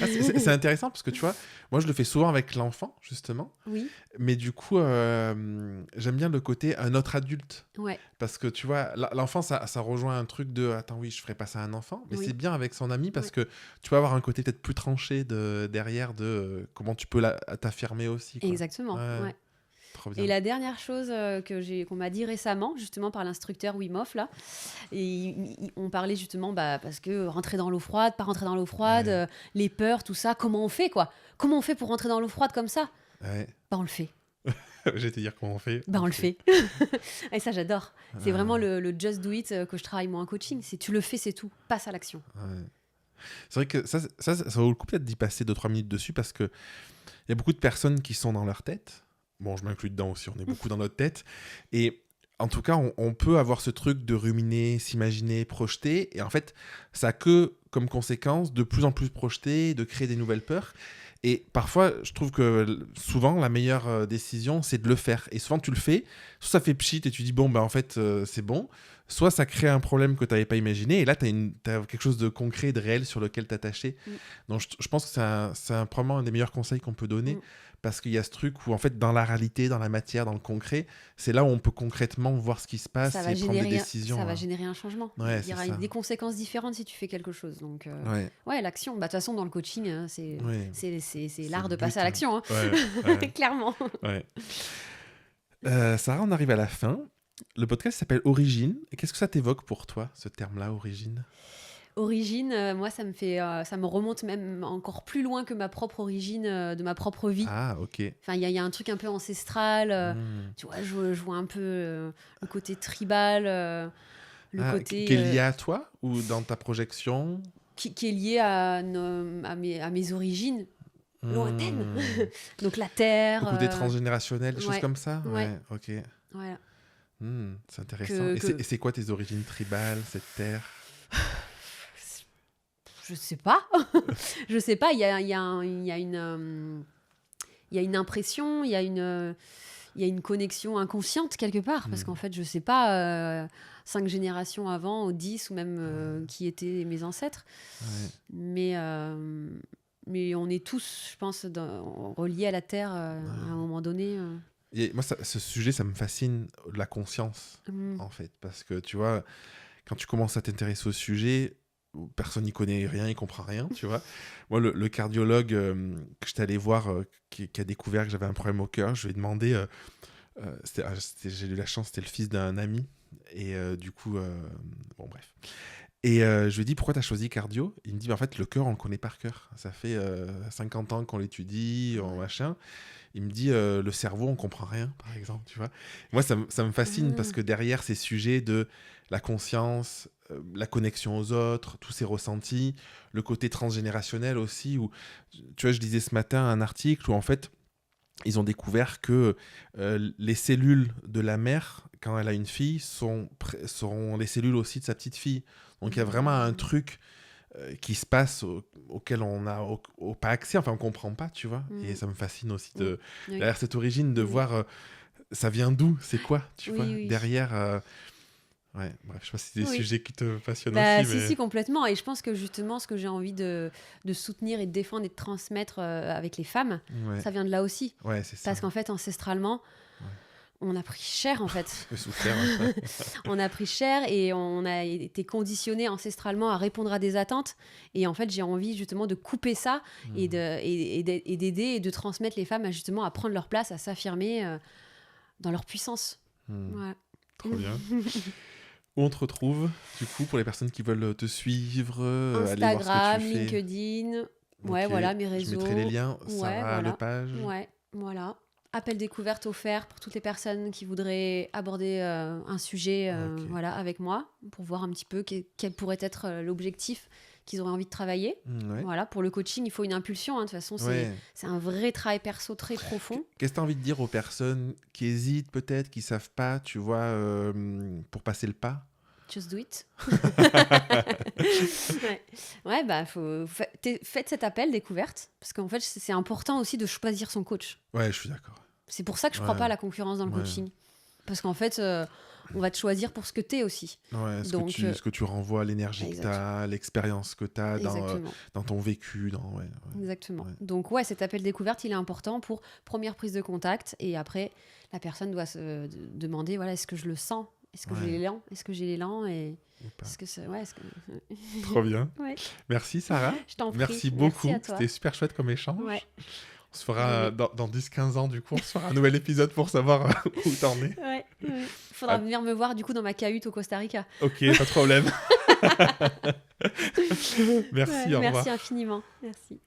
Speaker 1: Ah, c'est intéressant parce que tu vois, moi je le fais souvent avec l'enfant, justement.
Speaker 2: Oui,
Speaker 1: Mais du coup, j'aime bien le côté un autre adulte.
Speaker 2: ouais,
Speaker 1: Parce que tu vois, l'enfant, ça rejoint un truc de attends, oui, je ferai pas ça à un enfant. Mais c'est
Speaker 2: oui,
Speaker 1: bien avec son ami parce
Speaker 2: ouais,
Speaker 1: que tu peux avoir un côté peut-être plus tranché derrière de comment tu peux t'affirmer aussi, quoi.
Speaker 2: exactement.
Speaker 1: Ouais,
Speaker 2: Ouais.
Speaker 1: trop
Speaker 2: Et
Speaker 1: bien.
Speaker 2: la dernière chose qu'on m'a dit récemment, justement par l'instructeur Wim Hof, là, et on parlait justement parce que rentrer dans l'eau froide, pas rentrer dans l'eau froide,
Speaker 1: Ouais,
Speaker 2: les peurs, tout ça, comment on fait quoi? Comment on fait pour rentrer dans l'eau froide comme ça?
Speaker 1: ouais.
Speaker 2: Bah on le fait.
Speaker 1: Je vais te dire comment on fait.
Speaker 2: Bah
Speaker 1: On
Speaker 2: on
Speaker 1: le
Speaker 2: le
Speaker 1: fait.
Speaker 2: fait. Et ça j'adore. C'est vraiment le just do it que je travaille moi en coaching. C'est tu le fais, c'est tout. Passe à l'action.
Speaker 1: Ouais. C'est vrai que ça vaut le coup peut-être d'y passer 2-3 minutes dessus parce que il y a beaucoup de personnes qui sont dans leur tête. Bon, je m'inclus dedans aussi, on est beaucoup dans notre tête. Et en tout cas, on peut avoir ce truc de ruminer, s'imaginer, projeter. Et en fait, ça a que comme conséquence de plus en plus projeter, de créer des nouvelles peurs. Et parfois, je trouve que souvent, la meilleure décision, c'est de le faire. Et souvent, tu le fais, soit ça fait pchit et tu dis, bon, ben en fait, c'est bon. Soit ça crée un problème que tu n'avais pas imaginé. Et là, tu as quelque chose de concret, de réel sur lequel t'attacher.
Speaker 2: Mm.
Speaker 1: Donc, je pense que probablement un des meilleurs conseils qu'on peut donner.
Speaker 2: Mm.
Speaker 1: Parce qu'il y a ce truc où, en fait, dans la réalité, dans la matière, dans le concret, c'est là où on peut concrètement voir ce qui se passe et prendre des décisions.
Speaker 2: Ça va générer un changement.
Speaker 1: Ouais,
Speaker 2: Il y aura
Speaker 1: c'est ça.
Speaker 2: des conséquences différentes si tu fais quelque chose. Donc,
Speaker 1: Ouais,
Speaker 2: ouais, l'action. Bah, de toute façon, dans le coaching,
Speaker 1: ouais.
Speaker 2: c'est l'art
Speaker 1: le
Speaker 2: de passer
Speaker 1: but,
Speaker 2: à
Speaker 1: hein.
Speaker 2: l'action. Hein.
Speaker 1: Ouais,
Speaker 2: Clairement.
Speaker 1: ouais. Sarah, on arrive à la fin. Le podcast s'appelle Origine. Et qu'est-ce que ça t'évoque pour toi, ce terme-là, origine?
Speaker 2: Origine, moi, ça me remonte même encore plus loin que ma propre origine de ma propre vie.
Speaker 1: Ah, ok.
Speaker 2: Enfin, il y a un truc un peu ancestral. Tu vois, je vois un peu le côté tribal, le côté
Speaker 1: qui est lié à toi ou dans ta projection?
Speaker 2: qui est lié à mes origines lointaines.
Speaker 1: Hmm.
Speaker 2: Donc la terre.
Speaker 1: Le côté transgénérationnel, des choses
Speaker 2: ouais,
Speaker 1: comme ça?
Speaker 2: ouais.
Speaker 1: Ouais, ok.
Speaker 2: Voilà.
Speaker 1: C'est intéressant. Et c'est quoi tes origines tribales, cette terre?
Speaker 2: Je sais pas. Je sais pas. Il y a une impression, il y a une connexion inconsciente quelque part. Parce qu'en fait, je sais pas 5 générations avant, ou 10, ou même qui étaient mes ancêtres.
Speaker 1: Ouais.
Speaker 2: Mais on est tous, je pense, reliés à la Terre à un moment donné.
Speaker 1: Et moi, ce sujet, ça me fascine, la conscience, en fait. Parce que, tu vois, quand tu commences à t'intéresser au sujet, personne n'y connaît rien, il comprend rien, tu vois. Moi, le cardiologue que j'étais allé voir, qui a découvert que j'avais un problème au cœur, je lui ai demandé, j'ai eu la chance, c'était le fils d'un ami, et du coup, bon bref. Et je lui ai dit, pourquoi tu as choisi cardio? Il me dit, en fait, le cœur, on le connaît par cœur. Ça fait 50 ans qu'on l'étudie, machin. Il me dit, le cerveau, on comprend rien, par exemple, tu vois. Moi, ça me fascine parce que derrière ces sujets de la conscience, la connexion aux autres, tous ces ressentis, le côté transgénérationnel aussi, où, tu vois, je lisais ce matin un article où, en fait, ils ont découvert que les cellules de la mère, quand elle a une fille, seront les cellules aussi de sa petite fille. Donc, il y a vraiment un truc qui se passe auquel on n'a pas accès, enfin on comprend pas, tu vois. Et ça me fascine aussi derrière cette origine de voir ça vient d'où, c'est quoi, tu vois, derrière. Ouais, bref, je sais pas si c'est des sujets qui te passionnent aussi.
Speaker 2: Si, complètement. Et je pense que justement, ce que j'ai envie de soutenir et de défendre et de transmettre avec les femmes, ça vient de là aussi.
Speaker 1: Ouais, c'est ça.
Speaker 2: Parce qu'en fait, ancestralement, on a pris cher, en fait. On a pris cher et on a été conditionné ancestralement à répondre à des attentes. Et en fait, j'ai envie justement de couper ça et d'aider et de transmettre les femmes à prendre leur place, à s'affirmer dans leur puissance. Ouais.
Speaker 1: Trop bien. Où on te retrouve, du coup, pour les personnes qui veulent te suivre,
Speaker 2: Instagram,
Speaker 1: aller voir ce que tu fais.
Speaker 2: LinkedIn, ouais, voilà, mes réseaux.
Speaker 1: Je mettrai les liens, Sarah Lepage.
Speaker 2: Ouais, voilà. Appel découverte offert pour toutes les personnes qui voudraient aborder un sujet voilà, avec moi, pour voir un petit peu quel pourrait être l'objectif qu'ils auraient envie de travailler. Voilà, pour le coaching, il faut une impulsion. De toute façon, c'est un vrai travail perso très profond.
Speaker 1: Qu'est-ce que tu as envie de dire aux personnes qui hésitent peut-être, qui ne savent pas, tu vois, pour passer le pas?
Speaker 2: Just do it. Ouais, bah, faites cet appel découverte, parce qu'en fait, c'est important aussi de choisir son coach.
Speaker 1: Ouais, je suis d'accord.
Speaker 2: C'est pour ça que je ne crois pas à la concurrence dans le coaching. Parce qu'en fait, On va te choisir pour ce que tu es aussi.
Speaker 1: Ouais,
Speaker 2: Donc,
Speaker 1: ce que tu renvoies, l'énergie que tu as, l'expérience que tu as
Speaker 2: exactement.
Speaker 1: dans ton vécu.
Speaker 2: Exactement.
Speaker 1: Ouais.
Speaker 2: Donc, cet appel découverte, il est important pour première prise de contact. Et après, la personne doit se demander, voilà, est-ce que je le sens? Est-ce que j'ai l'élan? Est-ce que j'ai l'élan? Et est-ce que c'est...
Speaker 1: Trop bien.
Speaker 2: Ouais.
Speaker 1: Merci, Sarah.
Speaker 2: Je t'en prie.
Speaker 1: Merci beaucoup.
Speaker 2: Merci à toi.
Speaker 1: C'était super chouette comme échange.
Speaker 2: Ouais.
Speaker 1: On se fera, dans 10-15 ans, du coup, on se fera un nouvel épisode pour savoir où t'en es.
Speaker 2: Ouais. Faudra venir me voir, du coup, dans ma cahute au Costa Rica.
Speaker 1: Ok, pas de problème. Merci, au revoir.
Speaker 2: Merci infiniment. Merci.